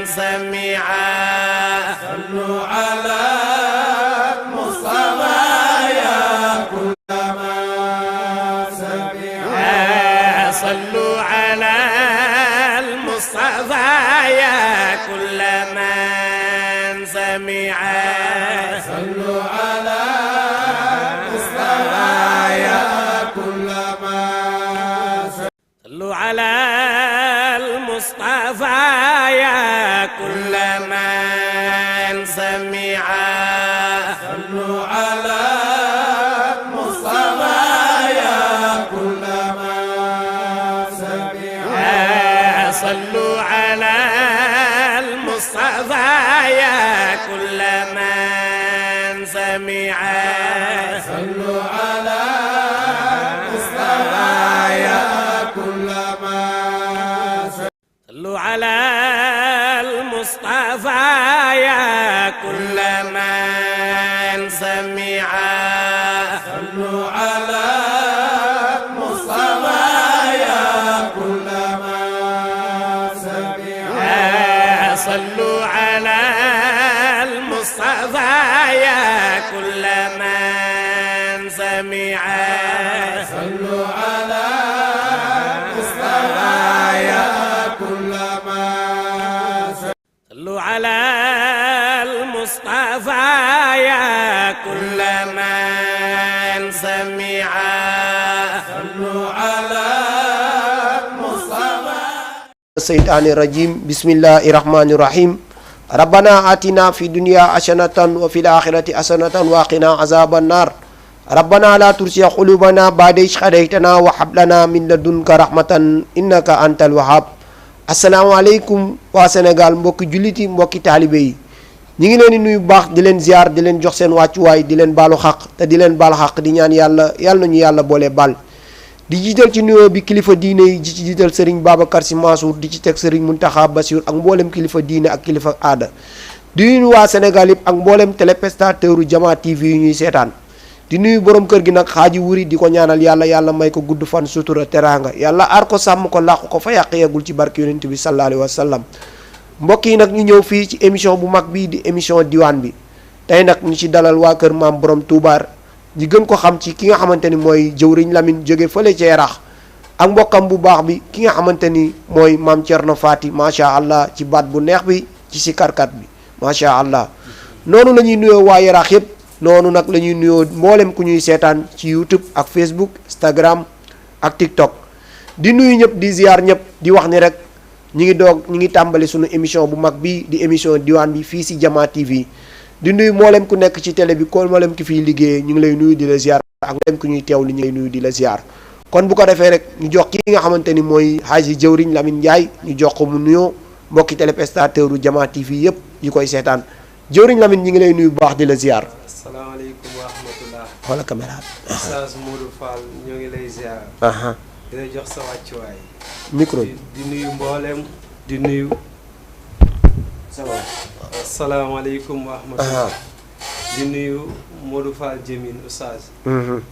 سميعا صلوا على المصطفى يا كل من سمع صلوا على المصطفى يا كل من سميعا صلوا على المصطفى يا كل من صلوا على المصطفى يا كل من سميعا صلوا على المصطفى يا كل من سمع صلوا على المصطفى يا كل من سميعا صلوا على المصطفى يا كل من صلوا على المصطفى يا كل من سميعا صلوا على المصطفى يا كل من سمع صلوا على المصطفى يا كل من سميعا صلوا على المصطفى يا كل من صلوا على المصطفى يا كل من سميعا صلوا على المصطفى الشيطان الرجيم بسم الله الرحمن الرحيم ربنا آتنا في الدنيا حسنة وفي الآخرة حسنة وقنا عذاب النار ربنا لا تزغ قلوبنا بعد إذ هديتنا وهب لنا من لدنك رحمة إنك أنت الوهاب asalaamaaleykum waa Sénégal mbokki jullit yi mbokki taalibe yi ñu ngi leen di nuyu bu baax di leen ziar di leen jox seen wàccuwaay di leen baalu xaq te di leen baal xaq di ñaan yàlla nañu yàlla boole baal di jiital ci nuyoo bi kilifa diine yi di ci jiital Serigne Babacar Sy Mansour di ci teg Serigne Mountakha Bassirou ak mboolem kilifa diine ak kilifa aada di nuyu waa Sénégal yëpp ak mboolem téléspectateur Jama TV yu ñuy seetaan di nuyu borom kër gi nag xaaji wuri di ko ñaanal yàlla may ko gudd fan sutura teraanga yàlla aar ko sàmm ko làqu ko fa yàq yeggul ci barke yonent bi sallallahu alayhi wa sallam mbokk yi nag ñu ñëw fii ci émission bu mag bii di émission diwaan bi tey nag ñu ci dalal waa kër maam borom Toubar ñi gën ko xam ci ki nga xamante ni mooy jëwriñ Lamine jóge fële ca Yaraax ak mbokkam bu baax bi ki nga xamante ni mooy maam Thierno Fati macha allah ci baat bu neex bi ci sikarkat bi macha allah noonu la ñuy nuyoo waa Yaraax yëpp. noonu nag la ñuy nuyoo mboolem ku ñuy seetaan ci YouTube ak Facebook Instagram ak TikTok di nuyu ñëpp di ziar ñëpp di wax ni rek ñi ngi tàmbali sunu émission bu mag bi di émission diwaan bi fii si Jama TV di nuyu mboolem ku nekk ci télé bi ko mboolem ki fiy liggéeyee ñu ngi lay nuyu di la ziar ak mboolem ku ñuy teewlu ñu ngi lay nuyu di la ziar kon bu ko defee rek ñu jox ki nga xamante ni mooy Haji Jëwriñ Lamine Ndiaye ñu jox ko mu nuyoo mbokki téléspectateur u Jama TV yëpp yi koy seetaan Jëwriñ Lamine ñi ngi lay nuyu bu baax di la ziar. asalaamaaleykum wa rahmatullah. wala caméra. Oustaz Modou Fall ñoo ngi lay ziar. di la jox sa wàccuwaay. micro di nuyu mboolem di nuyu. asalaamaaleykum wa rahmatullah. di nuyu Modou Fall Jëmin Oustaz.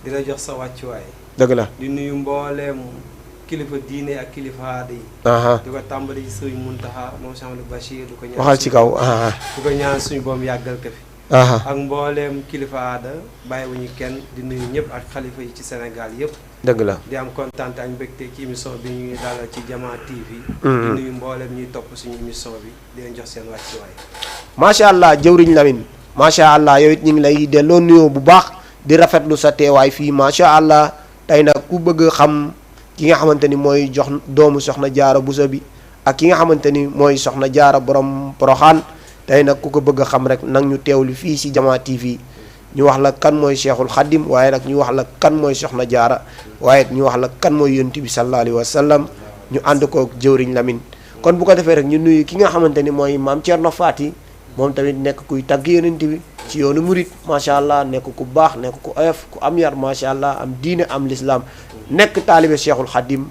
di la jox sa wàccuwaay. dëgg la di nuyu mboolem kilifa diine ak kilifa aada yi. di ko tàmbali ci Sëriñ Muntaxa moom Cheikh Amadou Bachir du ko ñaan waxal ci kaw. du ko ñaan suñu boom yàggal ko fi. ak mbooleem kilifa aada bàyyiwuñu kenn di nuyu ñëpp ak xalifa yi ci Sénégal yëpp. dëgg la di am kontaan ak mbégte ci émission bi ñuy dalal ci Jama TV. di nuyu mbooleem ñuy topp suñu émission bi di leen jox seen wàccuwaay. macha allah jëwriñ Lamine macha allah yow it ñu ngi lay delloo nuyoo bu baax di rafetlu sa teewaay fii macha allah tey nag ku bëgg xam ki nga xamante ni mooy jox doomu soxna jaara Buso bi ak ki nga xamante ni mooy soxna jaara borom Poroxaan tey nag ku ko bëgg a xam rek nag ñu teewlu fii si Jama TV ñu wax la kan mooy Cheikhul Khadim waaye nag ñu wax la kan mooy soxna jaara waaye ñu wax la kan mooy yonent bi sallallahu alayhi wa sallam ñu ànd ko jëwriñ Lamine kon bu ko defee rek ñu nuyu ki nga xamante ni mooy maam Thierno Fati moom tamit nekk kuy tagg yonent bi ci yoonu murit macha allah nekk ku baax nekk ku oyof ku am yar macha allah am diine am lislaam nekk taalibe Cheikhul Khadim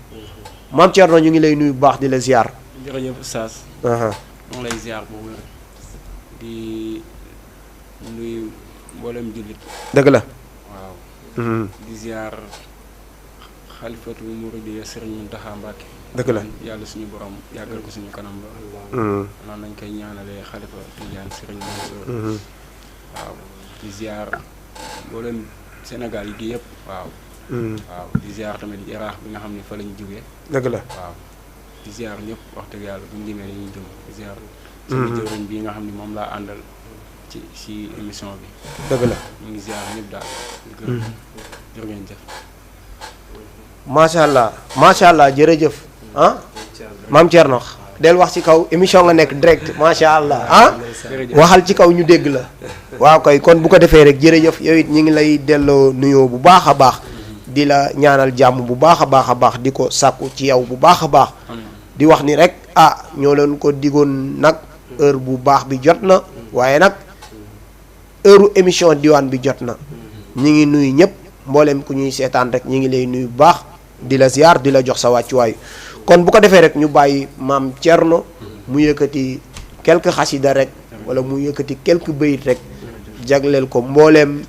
maam Thierno ñu ngi lay nuyu bu baax di la ziar. jërëjëf Oustaz. mu ngi lay ziar bu wér di nuyu mboolem jullit. dëgg la. waaw. di ziar xalifatu Mouride Serigne Mountakha Mbacké. dëgg la yàlla suñu borom yàggal ko suñu kanam la noonu lañ koy ñaanalee xalifa Tidiane Serigne Mansour waaw di ziar mboolem Sénégal yi gi yëpp waaw di ziar tamit yaraax bi nga xam ne fa lañ jógee dëgg la waaw di ziar ñëpp wax dëgg yàlla buñu limee dañuy jëm di ziar suñu jëwriñ bi nga xam ne moom laa àndal ci émission bi dëgg la ñu ngi ziar ñëpp daal di gërëm jërë ngeen jëf macha allah jërëjëf maam Thierno del wax ci kaw émission nga nekk direct macha allah waxal ci kaw ñu dégg la waaw koy kon bu ko defee rek jërëjëf yow it ñu ngi lay delloo nuyoo bu baax a baax di la ñaanal jàmm bu baax a baax di ko sàkku ci yow bu baax a baax di wax ni rek ñoo leen ko digoon nag heure bu baax bi jot na waaye nag heure émission diwaan bi jot na ñi ngi nuyu ñëpp mboolem ku ñuy seetaan rek ñi ngi lay nuyu bu baax di la ziar di la jox sa wàccuwaay kon bu ko defee rek ñu bàyyi maam Thierno mu yëkkati quelques xasida rek wala mu yëkkati quelques bayit rek jagleel ko mbooleem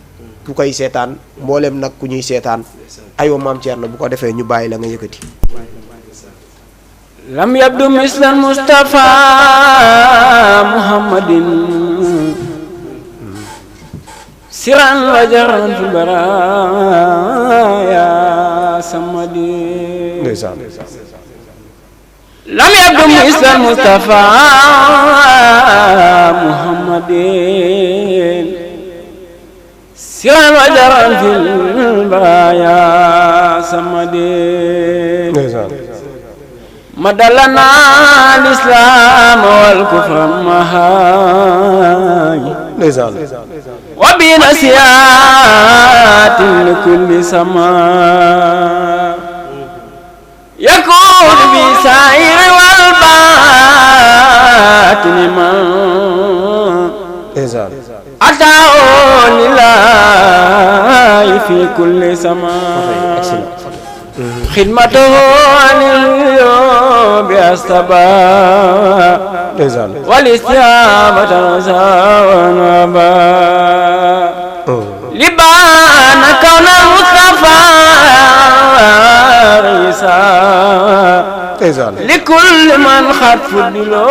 ku koy seetaan mbooleem nag ku ñuy seetaan aywa maam Thierno bu ko defee ñu bàyyi la nga yëkkati lam yabdu mislan Mustafa Muhammadin siran wa jaran fil baraya samadin ndeysaan lam yabdu mislan Mustafa Muhammadin siran wa jaran fil baraya samadin madalana al-islam wal kufra mahay wa bi nasiyatin li kulli sama yakun bi sa'ir wal batin man ata'u lillahi fi kulli sama خدمته عن اليوم بأستباء والاستعامة ونباء لبان كون المصطفى رئيسا لكل من خد فضله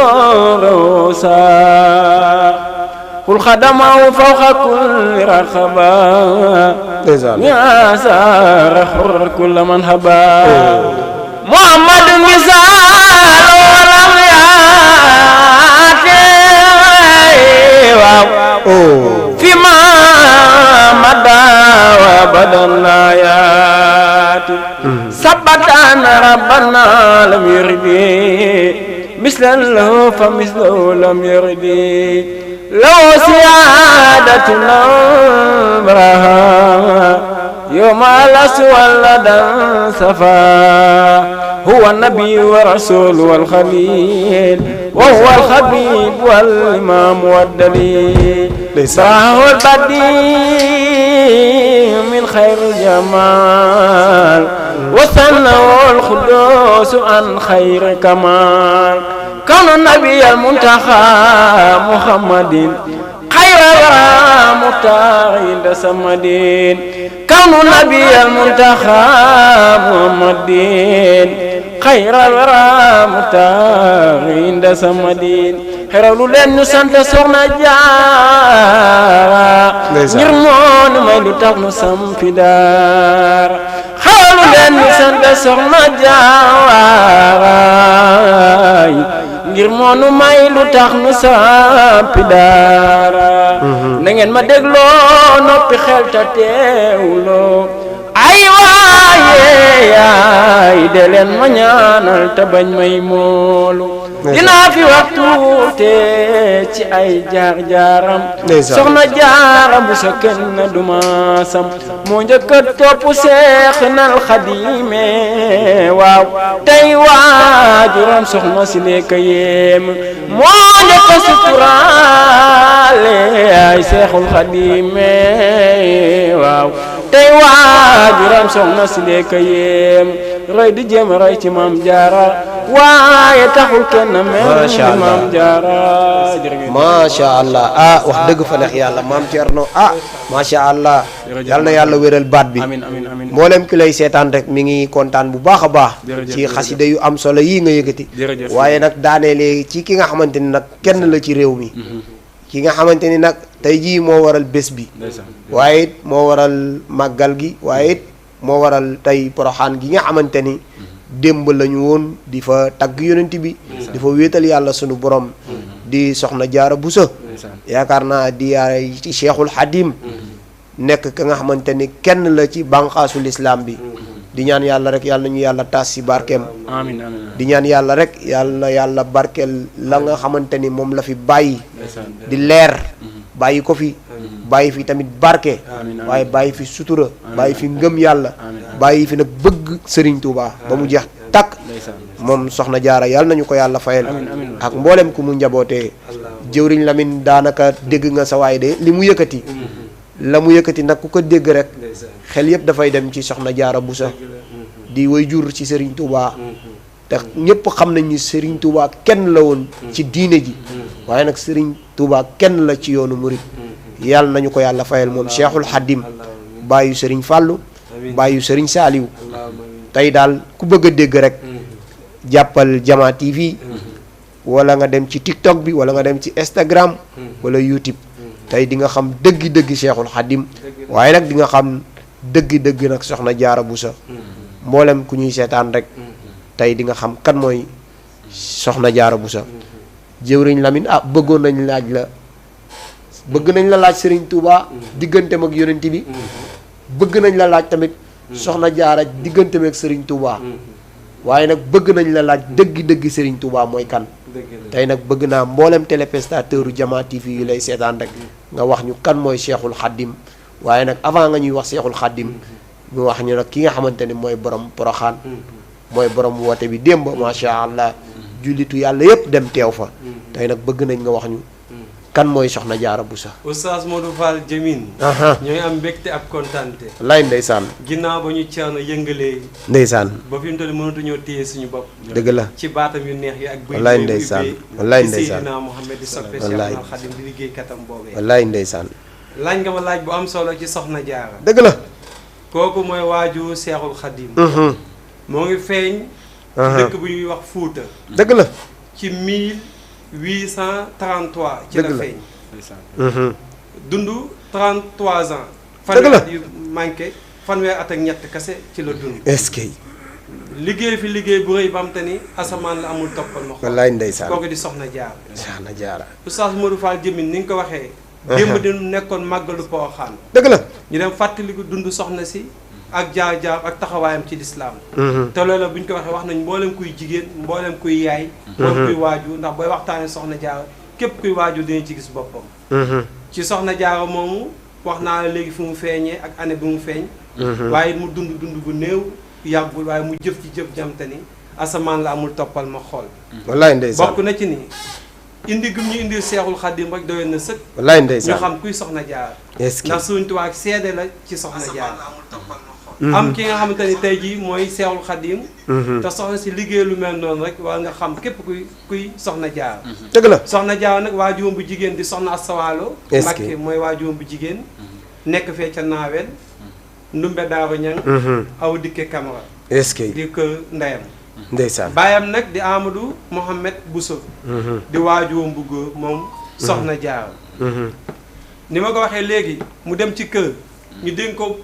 روسا قل خدمه فوق كل رخبا يا سار حر كل من هبا محمد مثال ولم يأتي فيما مدى وابدا لا يأتي ثبت أن ربنا لم يرد مثل له فمثله لم يرد لو سيادتنا برها يوم الأسوى لدى صفا هو النبي والرسول والخليل وهو الخبيب والإمام والدليل فهو البديع من خير الجمال وثنى الخدوس عن خير كمال كون النبي المنتخى محمد خير الورى مختار عند سمدين كون النبي المنتخى محمد خير الورى مختار عند سمدين xeralu leen ñu sant soxna Jaara ngir moonu may lu tax nu sampi daara xeralu leen ñu sant soxna Jaara ngir moonu may lu tax nu sampi daara na ngeen ma dégloo noppi xel ta teewloo ay waaye yaay de leen ma ñaanal te bañ may moolu dinaa fi waxtu te ci ay jaar-jaaram soxna Jaara bu sa kenn duma sam moo njëkk a topp Seexnal Xadiime waaw tey waajuram soxna si lekk yéem moo njëkk a suturaale ay Seexul Xadiime waaw tey waajuram soxna si lekk yéem roy di jéem a roy ci maam jaara waaye taxul kenn mel Masha Allah. maam jaara macha allah wax dëgg fa neex yàlla maam Thierno macha allah yal na yàlla wéral baat bi. amin amin amin mboolem ki lay seetaan rek mi ngi kontaan bu baax a baax. Jërëjëf, ci jërëjëf. xasida yu am solo yii nga yëkkati. Jërëjëf. waaye nag daanelee ci ki nga xamante ni nag kenn la ci réew mi. ki nga xamante ni nag tey jii moo waral bés bi. ndeysaan waaye it moo waral màggal gi waaye it moo waral tey poroxaan gi nga xamante ni démb lañu woon di fa tagg yonent bi di fa wéetal yàlla sunu borom di soxna jaara busa ndeysaan yaakaar naa di yaay ci cheikhul xadim nekk ka nga xamante ni kenn la ci bànqaasu lislaam bi di ñaan yàlla rek yàlla nañu yàlla taas si barkeem amin amin di ñaan yàlla rek yàlla na yàlla barkeel la nga xamante ni moom la fi bàyyi ndeysaan di leer bàyyi ko fi bàyyi fi tamit barke Amiin, amiin. waaye bàyyi fi sutura bàyyi fi ngëm yàlla Amiin. bàyyi fi nag bëgg Serigne Touba ba mu jeex takk ndeysaan moom soxna jaara yàlla nañu ko yàlla fayal Amiin, amiin. ak mboolem ku mu njabootee jëwriñ Lamine daanaka dégg nga sa waay de li mu yëkkati la mu yëkkati nag ku ko dégg rek xel yëpp dafay dem ci soxna jaara Buso di way jur ci Serigne Touba te ñëpp xam nañ ni Serigne Touba kenn la woon ci diine ji waaye nag Serigne Touba kenn la ci yoonu murit yàlla nañu ko yàlla fayal moom Cheikhul Xadim bàyyu Serigne Fàllu bàyyu Serigne Saaliw tey daal ku bëgg a dégg rek jàppal Jama TV wala nga dem ci TikTok bi wala nga dem ci Instagram wala YouTube tey di nga xam dëgg-dëgg Cheikhul Xadim waaye nag di nga xam dëgg-dëgg nag soxna Jaara Buso mboolem ku ñuy seetaan rek tey di nga xam kan mooy soxna Jaara Buso jëwriñ Lamine bëggoon nañ laaj la bëgg nañ la laaj Serigne Touba digganteem ak yonent bi bëgg nañ la laaj tamit soxna Jaara digganteem ak Serigne Touba waaye nag bëgg nañ la laaj dëgg-dëgg Serigne Touba mooy kan tey nag bëgg naa mboolem téléspectateur u Jama TV yu lay seetaan rek nga wax ñu kan mooy Cheikhul Khadim waaye nag avant nga ñuy wax Cheikhul Khadim ñu wax ñu nag ki nga xamante ni mooy borom poroxaan mooy borom woote bi démb macha allah jullitu yàlla yépp dem teew fa tey nag bëgg nañ nga wax ñu kan mooy soxna Jaara Buso. Oustaz Modou Fall Jamine ñooy am mbégte ak kontaante lay ndeysaan ginnaaw ba ñu Ceerno yëngalee ndeysaan ba fi mu toll mënatuñoo téye suñu bopp dëgg la ci baatam yu neex yi ak bëy wallaay ndeysaan wallaay ndeysaan Seydina Muhammad di soppe wallaay. Cheikhul Khadim di liggéey katam boobee wallaay ndeysaan laaj nga ma laaj bu am solo ci soxna Jaara dëgg la kooku mooy waaju Cheikhul Khadim moo ngi feeñ dëkk bu ñuy wax Fuuta dëgg la ci 1833 ci la Dëgg la. feeñ dund 33 ans Dëgg la. fanweer at yu manqué fanweer at ak ñett kese ci la dund est-ce que liggéey fi liggéey bu rëy ba am te ni asamaan la amul toppal ma xool wallaay ndeysaan kooku di soxna Jaara soxna Jaara Oustaz Modou Fall Jamine ni nga ko waxee démb di nekkoon màggalu Porokhane dëgg la ñu dem fàttaliku dund soxna si ak jaar-jaar ak taxawaayam ci lislaam te loolu bu ñu ko waxee wax nañ mboolem kuy jigéen mboolem kuy yaay mboolem kuy waaju ndax booy waxtaanee soxna Jaara képp kuy waaju dina ci gis boppam ci soxna Jaara moomu wax naa la léegi fu mu feeñee ak année bi mu feeñ waaye mu dund gu néew yàggul waaye mu jëf ci jëf jamte ni asamaan la amul toppal ma xool wallaay ndeysaan bokk na ci ni indi gum ñu indi Seexul Xadim rek doyoon na sëkk wallaay ñu ndeysaan xam kuy soxna Jaara est-ce que ndax Sëriñ Tuubaa ak seede la ci soxna Jaara am ki nga xamante ni tey jii mooy Seexul Xadim te soxna si liggéey lu mel noonu rek war nga xam képp kuy soxna Jaara dëgg la soxna Jaara nag waajuram bu jigéen di soxna Asawaalo Est-ce que- Mbàkke mooy waajuram bu jigéen nekk fee ca Naawel Ndumbe Daaru Ñang aw dikke Camara est-ce que di kër ndeyam ndeysaan baayam nag di Amadou Mohamed Bousso di waajuram bu góor moom soxna Jaara ni ma ko waxee léegi mu dem ci kër ñu dénk ko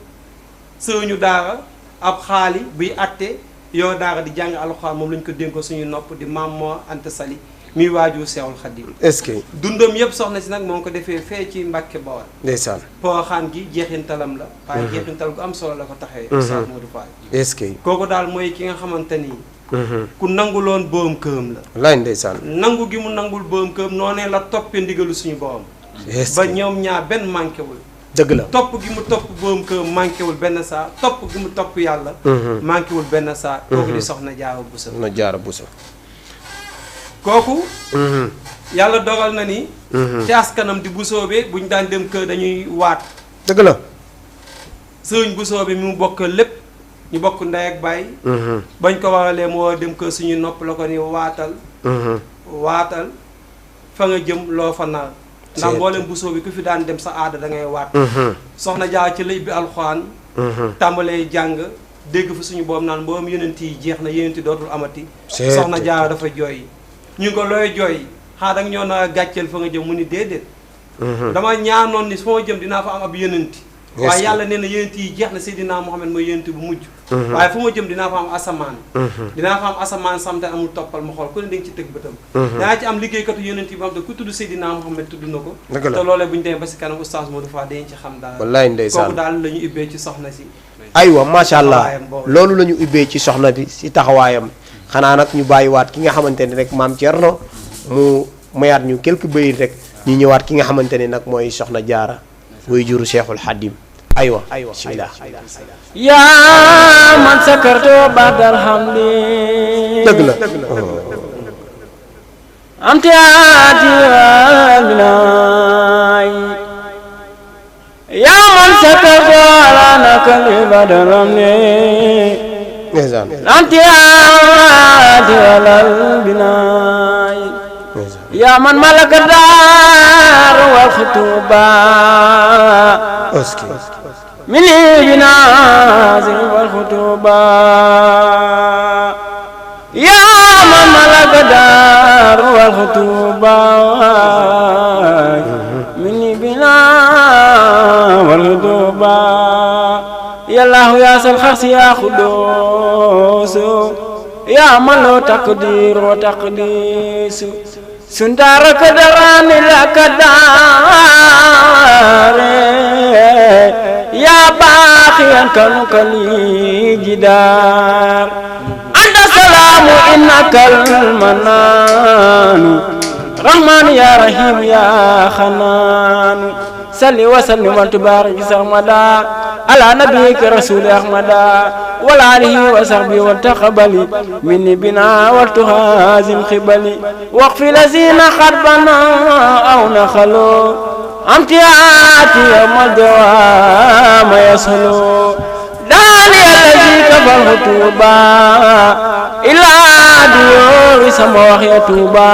sëriñu daara ab xaali buy atte yow daara di jàng alxuraan moom lañ ko dénk ko suñu nopp di Maam Mor Anta Sali muy waajur Seexul Xadim est-ce que dundam yëpp soxna si nag moo ngi ko defee fee ci Mbàkke Bawol ndeysaan Porokhane gi jeexintalam la waaye jeexintal gu am solo la ko taxee Oustaz Modou Fall est-ce que kooku daal mooy ki nga xamante ni ku nanguloon borom këram la wallaay ndeysaan nangu gi mu nangul borom këram noonee la toppee ndigalu suñu borom est-ce ba que ñoom ñaar benn manqué wul dëgg la topp gi mu topp borom këram manqué wul benn saa topp gi mu topp yàlla manqué wul benn saa kooku di soxna Jaara Buso soxna Jaara Buso kooku yàlla dogal na ni ci askanam di busoobe bu ñu daan dem kër dañuy waat dëgg la sëriñ busoobe mi mu bokk lépp ñu bokk ndey ak baay. bañ ko waralee moo dem kër suñu nopp la ko ni waatal fa nga jëm loo fa nar ndax mboolem busoo bi ku fi daan dem sa aada da ngay waat. soxna Jaara ci lay bi alxuraan. tàmbalee jàng dégg fa suñu boobu naan mboolem yonent yi jeex na yonent yi dootul amati. soxna Jaara dafa jooy. ñu ko looy jooy xaa danga ñoo na gàcceel fa nga jëm mu ni déedéet. dama ñaanoon ni fu ma jëm dinaa fa am ab yonent. waaye yàlla nee na yonent yi jeex na Seydina Muhammad mooy yonent bu mujj. waaye fu ma jëm dinaa fa am asamaan. dinaa fa am asamaan samte amul toppal ma xool ku ne da nga ci tëg bëtam. danaa ci am liggéeykatu yonent yi ba xam te ku tudd Seydina Muhammad tudd na ko. te loolee bu ñu demee ba si kanam oustaz Modou Fall dañu ci xam daal. wallaay ndeysaan kooku daal la ñu ubbee ci soxna si. aywa macha allah loolu la ñu ubbee ci soxna bi si taxawaayam xanaa nag ñu bàyyiwaat ki nga xamante ne rek maam Thierno mu mayaat ñu quelques bayit rek ñu ñëwaat ki nga xamante ne nag mooy soxna Jaara way juru Cheikhul Khadim aywa bismillah yaa man sakarto badal hamdi dëgg la amti ati alminay yaa man sakarto alanaka li badal hamdi amti ati alalbinay yaa man malaka daar wal xutuba mini binaazi wal xutuba yaa man malaka daar wal xutuba mini binaazi wal xutuba yallaahu yaa sal xarsi yaa xudoosu yaa man loo taqdir wa taqdiisu suntaaraka daraani laka daare yaa baaxiyan kanuka lii jidaar anta salaamu innakal manaanu rahmaanu yaa rahiim yaa xanaanu salli wa sallim wa tubaarik sarmada ala nabiyika rasuli ahmada wal alihi wa sahbihi wa taqabali minni bina wa tuhazim khibali waqfi lazina kharbana aw nakhalo amtiati yawmal dawama yasulu dani allazi kafal hutuba ila diyor sama ya tuba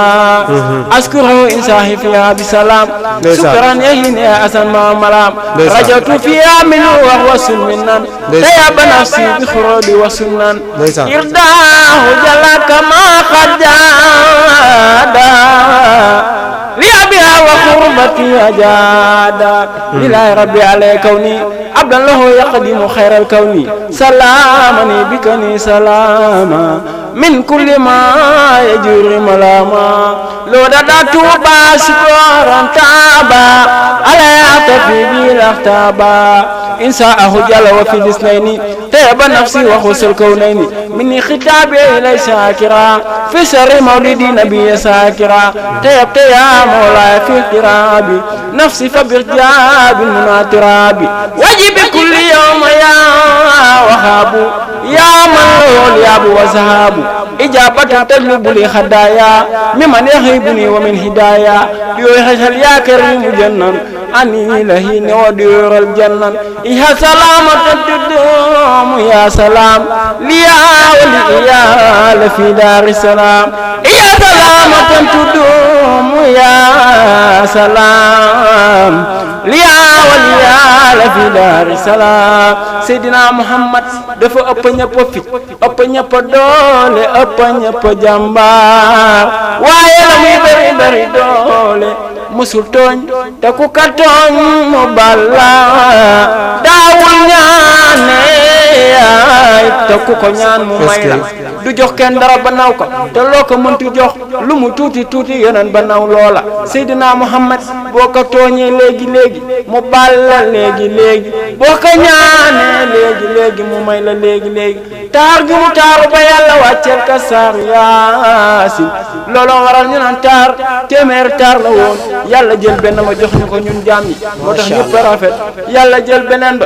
askuru insahi fiha bisalam sukran yahin ya asan ma malam rajatu fiha min wa huwa sunnan tayaba nafsi bi khurudi wa sunnan irdahu jalaka ma qadada liabiha wa qurbati ajada lillahi rabbi alayhi kauni abdan lahu yaqdimu khairal kauni salamani bikani salama min kulli ma yajuri malama lo dada tuba sikoran taba ala tafi bil ahtaba insaahu jalla wa fi disnaini tayaba nafsi wa khusul kaunaini minni khitabi ilay shakira fi sharri maulidi nabiy shakira tayab ya مولاي في اقترابي نفسي فبارتياب المناترابي واجب كل يوم يا وهاب يا من له الياب وذهاب إجابة تجلب لي خدايا ممن يهيبني ومن هدايا ليحشل يا كريم جنان أني لهين ودير الجنة إيها سلامة تدوم يا سلام ليا وليا في دار السلام إيها سلامة تدوم يا سلام ليا وليا في دار السلام سيدنا محمد دفع ëpp ñëpp fit ëpp ñëpp doole ëpp ñëpp jàmbaar waaye la muy bari bari doole musul tooñ te ku ka tooñ mu balla daawul ñaane yaay te ku ko ñaan mu may la du jox kenn dara ba naw ko te loo ko mënti jox lu mu tuuti tuuti yeneen ba naw loola Seydina Muhammad boo ko tooñee léegi léegi mu balla léegi léegi boo ko ñaanee léegi léegi mu may la léegi léegi taar gi mu taaru ba yàlla wàcceel ka saar yaasin looloo waral ñu naan taar téeméer taar la woon yàlla jël benn ma jox ñu ko ñun jaam yi moo tax ñëpp rafet yàlla jël beneen ba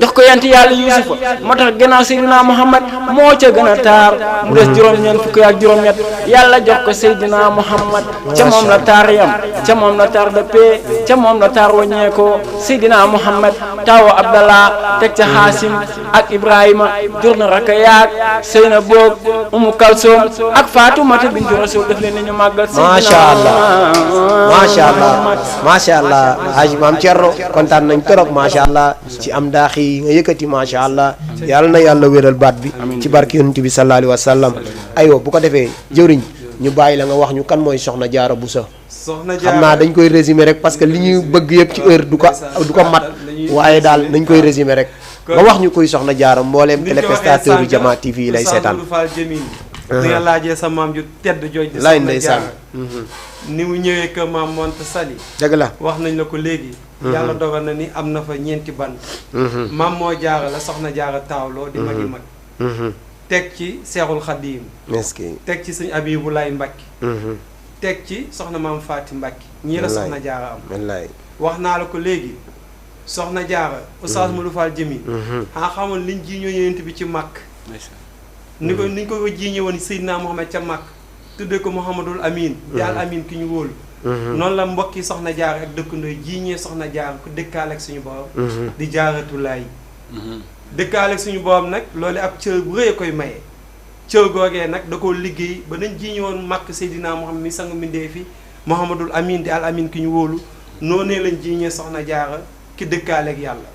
jox ko yent yàlla yusufa moo tax gannaaw Seydina Muhammad moo ca gën a taar mu des juróom-ñeent fukki ak juróom-ñett yàlla jox ko Seydina Muhammad ca moom la taar yam ca moom la taar de paix ca moom la taar waññeekoo Seydina Muhammad tawo Abdallah teg ca Xaasim ak Ibrahima jur na raka yaag Seyna boog Umu Kalsoom ak Faatumata bintu Rasul def leen ni ñu màggal macha allah macha allah macha allah Haji Maam Thierno kontaan nañ trop macha allah ci am daax yi nga yëkkati macha allah yàlla na yàlla wéral baat bi ci barke yonent bi sallallahu alayhi wa sallam aywa bu ko defee jëwriñ ñu bàyyi la nga wax ñu kan mooy Soxna Jaara Buso soxna xam naa dañ koy résumer rek parce que li ñuy bëgg yëpp ci heure du ko mat waaye daal nañ koy résumer rek nga wax ñu koy Soxna Jaara mbooleem téléspectateur yu Jama TV yi lay seetaan ni nga laajee sa maam ju tedd jooj di lay Soxna ndeysaan Jaara ni mu ñëwee kër maam Monte Sali dëgg la wax nañ la ko léegi yàlla dogal na ni am na fa ñeenti bant maam moo jaara la Soxna Jaara taawloo di magi mag teg ci Seexul Xadiim teg ci sëñ Abibu Laay Mbàkke teg ci soxna maam Faati Mbàkke ñii la Soxna Jaara am wallaay wax naa la ko léegi Soxna Jaara Oustaz Modou Fall Jamil xanaa xamoon liñ jiiñoo yonent bi ci màkk ni ko jiiñe woon Seydina Muhammad ca màkk tuddee ko Mouhamadul Amin di al Amin ki ñu wóolu noonu la mbokki Soxna Jaara ak dëkkandoo jiiñee Soxna Jaara ku dëkkaale ak suñu borom di jaaratulaay dëkkaale ak suñu borom nag loolu ab cër bu rëy a koy maye cër googee nag da koo liggéey ba nañ jiiñe woon màkk Seydina Muhammad mi sang mbindee fi Mouhamadul Amin di al Amin ki ñu wóolu noonee lañ jiiñee Soxna Jaara ki dëkkaale ak yàlla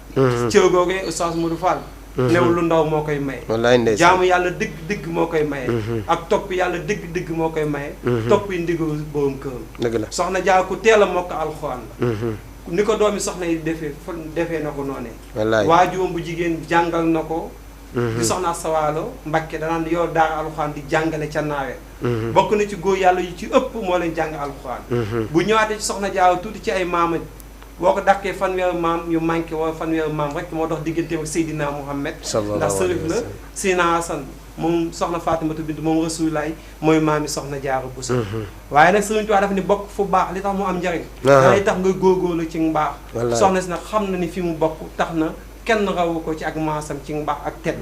cër googee Oustaz Modou Fall newul lu ndaw moo koy maye wallaay ndeysaan jaamu yàlla dëgg moo koy maye ak topp yàlla dëgg moo koy maye topp yi ndigal borom këram dëgg la Soxna Jaara ku teel a mokk alxuraan la ni ko doomi soxna yi defee na ko noonee wallaay waajuram bu jigéen jàngal na ko di Soxna Sawaalo Mbakke danaan yor daara alxuraan di jàngale ca naawee bokk na ci góor yàlla yu ci ëpp moo leen jàng alxuraan bu ñëwaatee ci Soxna Jaara tuuti ci ay maama boo ko dàkkee fanweeru maam yu manqué wala fanweeru maam rek moo dox diggante ak Seydina Muhammad ndax sërif la Sina Hasan moom Soxna Faatimatu bint moom Rasulullaay mooy maami Soxna Jaara Buso waaye nag Sëriñ Tuubaa dafa ni bokk fu baax li tax mu am njariñ dangay tax nga góorgóorlu ci mbaax soxna si nag xam na ni fi mu bokk tax na kenn rawu ko ci ak maasam ci mbaax ak tedd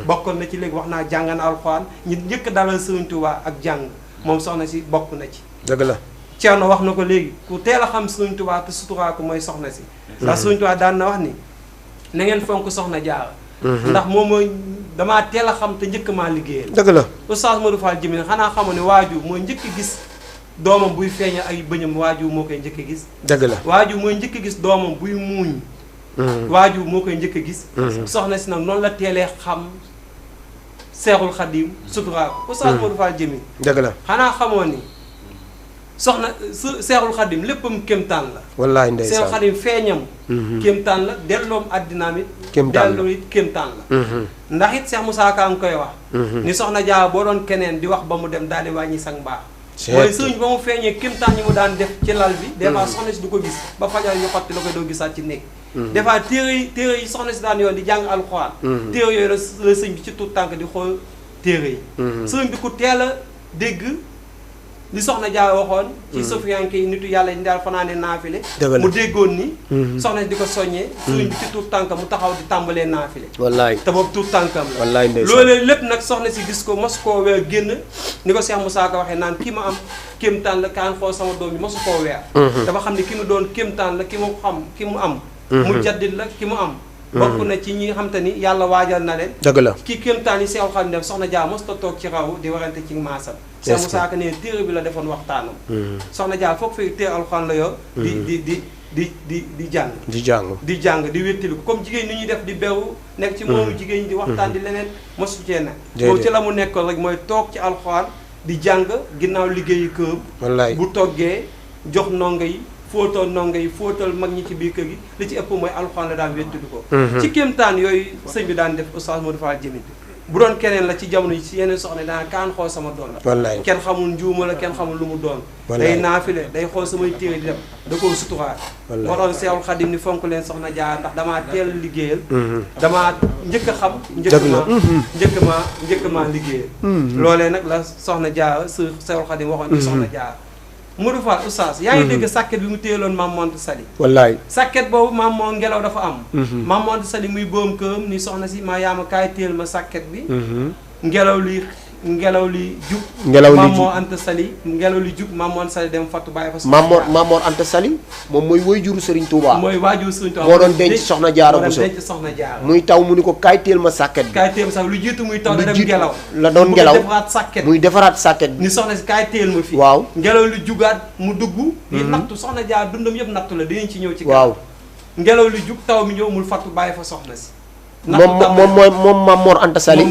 bokkoon na ci léegi wax naa jàng na alxuraan ñi njëkk dalal Sëriñ Tuubaa ak jàng moom soxna si bokk na ci dëgg la Ceerno wax na ko léegi ku teel a xam Sëriñ Tuubaa te suturaa ko mooy soxna si ndax Sëriñ Tuubaa daan na wax ni na ngeen fonk Soxna Jaara ndax moom mooy damaa teel a xam te njëkk maa liggéeyal dëgg la Oustaz Modou Fall Jamil xanaa xamoon ne waajur mooy njëkk gis doomam buy feeñal ay bëñam waajur moo koy njëkk gis dëgg la waajur mooy njëkk gis doomam buy muuñ waajur moo koy njëkk gis soxna si nag noonu la teelee xam Seexul Xadiim suturaa ko Oustaz Modou Fall Jamil dëgg la xanaa xamoon ni soxna Seexul Xadim léppam kéemtaan la wallaay ndeysaan Seexul Xadim feeñam kéemtaan la delloom àddinaam it delloo it kéemtaan la ndax it Seex Musaa Ka nga koy wax ni Soxna Jaara boo doon keneen di wax ba mu dem daal di wàññi sang mbaax mooy sëriñ ba mu feeñee kéemtaan yi mu daan def ci lal bi des fois soxna si du ko gis ba fajar yu xotti la koy doo gisaat ci néeg des fois téere yi soxna si daan yoon di jàng alxuraan téere yooyu la sëñ bi ci tuut tànk di xool téere yi sëriñ bi ku teel a dégg li Soxna Jaara waxoon ci sofiyanke yi nitu yàlla yi daal fanaane naafile mu déggoon ni soxna si di ko soññee sëriñ bi ci tuut tànk mu taxaw di tàmbalee naafile wallaay te boobu tuut tànkam la wallaay ndeysaan loolu lépp nag soxna si gis ko mosu koo weer génn ni ko Cheikh Moussa Ka waxee naan ki ma am kéemtaan la kaan xool sama doom bi mosu koo weer dafa xam ne ki mu doon kéemtaan la ki mu xam ki mu am mu jaddit la ki mu am bokk na ci ñi nga xam te ni yàlla waajal na leen dëgg la kii kéemtaan yi Seexul Xadiim def Soxna Jaara mos ta toog ci raw di warante ci maasam Cheikh Moussa Ka ne téere bi la defoon waxtaanam Soxna Jaara foog fay téere alxuraan la yor di jàng di wéttali ko comme jigéen ni ñuy def di beru nekk ci moomu jigéen ñi di waxtaan di leneen mosu cee ne moom ci la mu nekkoon rek mooy toog ci alxuraan di jàng ginnaaw liggéeyu kër bu toggee jox ndongo yi fóotal ndongo yi fóotal mag ñi ci biir kër gi li ci ëpp mooy alxuraan la daan wéttali ko ci kéemtaan yooyu sëñ bi daan def Oustaz Modou Fall Jamil bu doon keneen la ci jamono yi ci yeneen soxna daan kaan xool sama doom la wallaay kenn xamul njuuma la kenn xamul lu mu doon wallaay day naafile day xool samay téere di dem da koo suturaat wallaay moo tax Seexul Xadim ni fonk leen soxna Jaara ndax damaa teel liggéeyal damaa njëkk a xam njëkk maa liggéeyal loolee nag la soxna Jaara su Seexul Xadim waxoon ci soxna Jaara Modou Fall oustaz yaa ngi dégg sàkket bi mu téyeloon Maam Mor Anta Sali wallaay sàkket boobu maam moo ngelaw dafa am Maam Mor Anta Sali muy boom këram ni soxna si maa yaama kaay téyel ma sàkket bi ngelaw li jug Maam Mor Anta Sali ngelaw li jug Maam Mor Anta Sali dem fattu bàyyi fa Maam Mor Anta Sali moom mooy waajuru Serigne Touba mooy waajur Serigne Touba moo doon denc soxna Jaara Buso denc soxna Jaara muy taw mu ni ko kaay téel ma sàkket bi kaay téyel ma sàkket lu jiitu muy taw da dem ngelaw la doon ngelaw defaraat sàkket muy defaraat sàkket bi ni soxna si kaay téyel ma fii waaw ngelaw li jugaat mu dugg di nattu soxna Jaara dundam yëpp nattu la dinañ ci ñëw ci waaw ngelaw li jug taw mi ñëw mul fattu bàyyi fa soxna si moom Maam Mor Anta Sali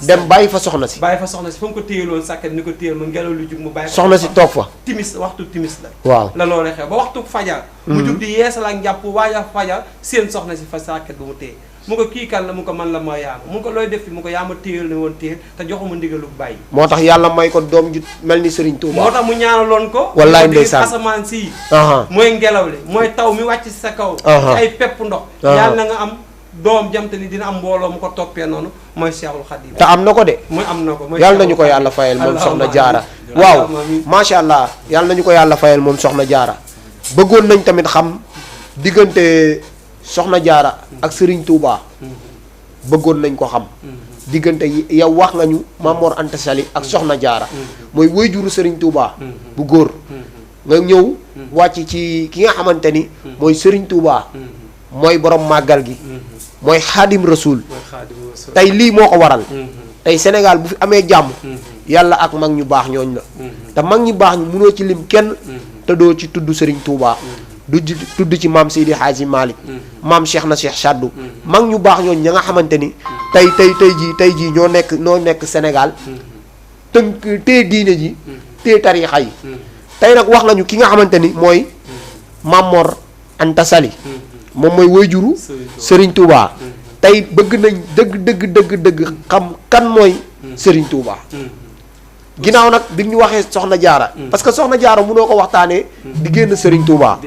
dem bàyyi fa soxna si fa mu ko téyeloon sàkket ni ko téyel ma ngelaw lu jug mu bàyyi soxna si toog fa timis waxtu timis la waaw la loolee xew ba waxtu fajar mu jug di yeesal ak njàpp waaja fajar seen soxna si fa sàkket bu mu téye mu ko kii kan la mu ko man la ma yaama mu ko looy def fi mu ko yaama téyel ne woon téyel te joxuma ndigalu bàyyi moo tax yàlla may ko doom ju mel ni Serigne Touba moo tax mu ñaanaloon ko wallaay ndeysaan asamaan si mooy ngelaw li mooy taw mi wàcc si sa kaw ci ay pepp ndox yàlla na nga am doom jamte ni dina am mbooloo mu ko toppee noonu mooy Seexul Xadiim te am na ko de mooy am na ko yàlla nañu ko yàlla fayal moom soxna Jaara waaw macha allah yàlla nañu ko yàlla fayal moom soxna Jaara bëggoon nañ tamit xam diggante soxna Jaara ak Serigne Touba bëggoon nañ ko xam diggante yow wax nga ñu Maam Mor Anta Sali ak soxna Jaara mooy waajuru Serigne Touba bu góor nga ñëw wàcc ci ki nga xamante ni mooy Serigne Touba mooy borom màggal gi mooy xaadim rasul tey lii moo ko waral tey Sénégal bu fi amee jàmm yàlla ak mag ñu baax ñooñ la te mag ñu baax ñu mënoo ci lim kenn te doo ci tudd Serigne Touba du tudd ci maam Seydi Hadji Malick maam Cheikh na Cheikh Saddu mag ñu baax ñooñ ña nga xamante ni tey jii ñoo nekk Sénégal tënk tee diine ji tee tariixa yi tey nag wax nañu ki nga xamante ni mooy Maam Mor Anta Sali moom mooy waajuru Serigne Touba tey bëgg nañ dëgg xam kan mooy Serigne Touba ginnaaw nag bi ñu waxee soxna Jaara parce que soxna Jaara mënoo ko waxtaanee di génn Serigne Touba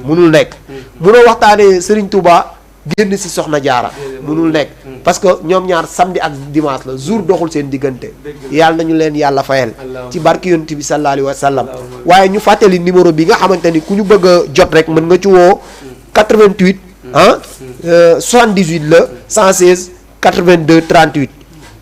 mënul nekk mënoo waxtaanee Serigne Touba génn si soxna Jaara mënul nekk parce que ñoom ñaar samedi ak dimanche la jour doxul seen diggante yàlla nañu leen yàlla fayal ci barki yonent bi sallallahu alayhi wa sallam waaye ñu fàttali numéro bi nga xamante ni ku ñu bëgg a jot rek mën nga ci woo 88 78 la 116 82 38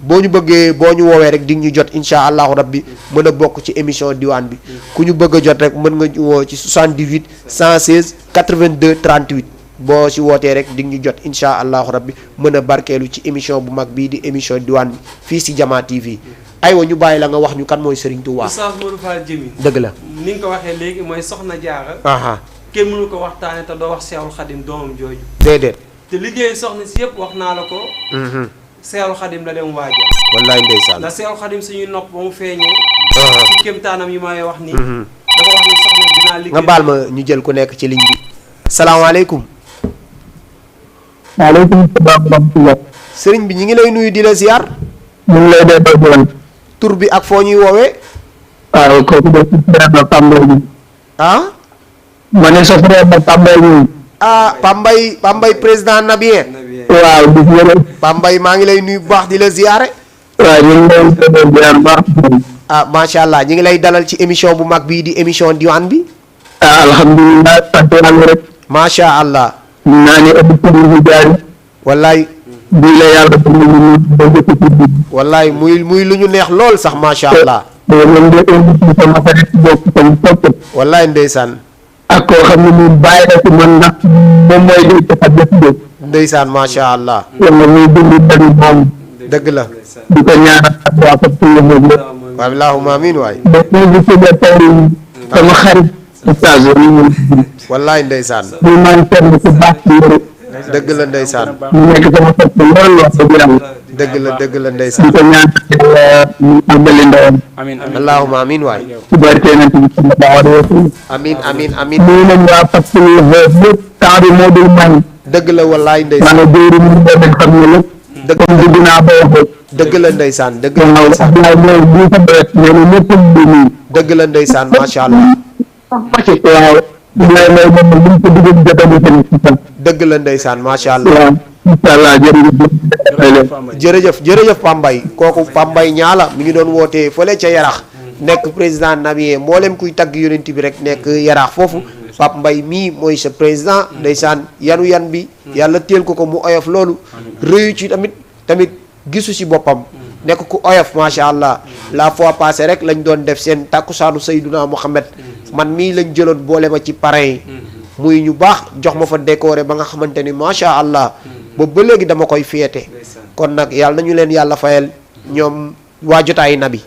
boo ñu woowee rek di ñu jot insha allahu rabbi mën a bokk ci émission diwaan bi ku ñu bëgg a jot rek mën nga ñu woo ci 78 116 82 38 boo si wootee rek di ñu jot insha allahu rabbi mën a barkeelu ci émission bu mag bii di émission diwaan bi fii si Jama TV aywa ñu bàyyi la nga wax ñu kan mooy Serigne Touba. Oustaz Modou Fall Djimine dëgg la ni nga ko waxee léegi mooy soxna Jaara kenn mënu ko waxtaane te doo wax Seexul Xadim doomam jooju déedéet te liggéey soxna si yëpp wax naa la ko Seexul Xadim la dem waaja wallaay ndeysaan ndax Seexul Xadim suñuy nopp ba mu feeñee ci kéemtaanam yi may wax nii dafa wax ni soxna dinaa liggéey nga baal ma ñu jël ku nekk ci ligne bi salaamaaleykum waaleykum salaam wa rahmatulah. sëriñ bi ñu ngi lay nuyu di la ziar ñu ngi lay delloo tur bi ak foo ñuy woowee waaw kooku de si frère la Pambay bi ma ne sa frère la Pambay bi Pambay président Nabien waaw gis nga rek Pambay maa ngi lay nuyu bu baax di la ziare waaw ñu ngi lay delloo ziar baax macha allah ñu ngi lay dalal ci émission bu mag bii di émission diwaan bi alhamdulilah sant yàlla rek macha allah naa ne auditeurs yi jaari wallaay bii la yàlla wallaay muy lu ñu neex lool sax macha allah man de invité sama xarit bokk sama soppe wallaay ndeysaan ak koo xam ne moom bàyyi na ci man ndax moom mooy di dafa def def ndeysaan macha allah yàlla muy dund bari moom dëgg la di ko ñaanal ak waa ko ci yëngu waaw allahumma amiin waay sama xarit Oustaz wallaay ndeysaan muy man kenn ku baax ci yëre dëgg la ndeysaan mu nekk sama sopp lool wax dëgg yàlla dëgg la di ndeysaan ko ñaan mu àggali ndawam allahumma amiin waay ci barke na ci sallallahu alayhi wa sallam amiin muy nañ waa Fatou lépp temps bi moo dul man dëgg la wallaay maa ndeysaan nga jëri mu dem xam ne lépp comme dugg naa ba wax dëgg la ndeysaan dëgg la ndeysaan dëgg la ndeysaan macha allah dëgg la ndeysaan macha allah jërëjëf jërëjëf Pambay kooku Pambay ñaala mi ngi doon wootee fële ca Yarax nekk président Namie mboolem kuy tagg yonent bi rek nekk Yarax foofu Pape Mbay mii mooy sa président ndeysaan yanu yan bi yàlla teel ko mu oyof loolu rëyu ci tamit gisu si boppam nekk ku oyof macha allah la fois passée rek lañ doon def seen tàkkusaanu Seyduna Muhammad man mii lañ jëloon boole ma ci parrain yi muy ñu baax jox ma fa décoré ba nga xamante ni macha allah boobu ba léegi dama koy féete kon nag yàlla nañu leen yàlla fayal ñoom waa jotaayu nabi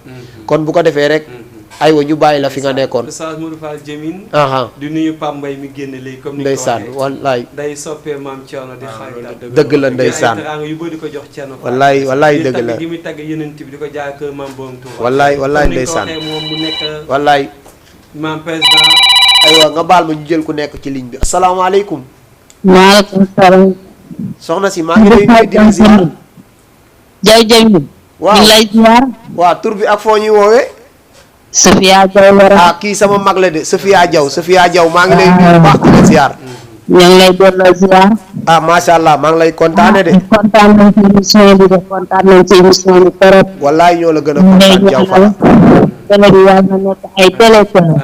kon bu ko defee rek aywa ñu bàyyi la fi nga nekkoon. Oustaz Modou Fall Djamine di nuyu Pape Mbaye mi génn léegi comme ni ko ndeysaan wallaay day soppee maam Thierno di xaritam dëgg la ndeysaan yu bëri di ko jox Thierno wallaay wallaay dëgg la gi muy tagg yeneen bi di ko jaay kër maam borom Touba wallaay wallaay ndeysaan moom mu nekk wallaay maam président aywa nga baal ma ñu jël ku nekk ci ligne bi asalaamaaleykum maaleykum salaam. soxna si maa ngi lay nuyu di la ziar Jaw Djamine. waaw ñu ngi lay ziar. waaw tur bi ak foo ñuy woowee Sofia Diaw Wara. kii sama mag la de Sofia Diaw maa ngi lay nuyu baax di la ziar ñu ngi lay delloo ziar. macha allah maa ngi lay kontaane de kontaan nañ ci émission bi de kontaan nañ ci émission bi trop. wallaay ñoo la gën a kontaan Diaw Fara télé bi yàlla na nekk ay télé.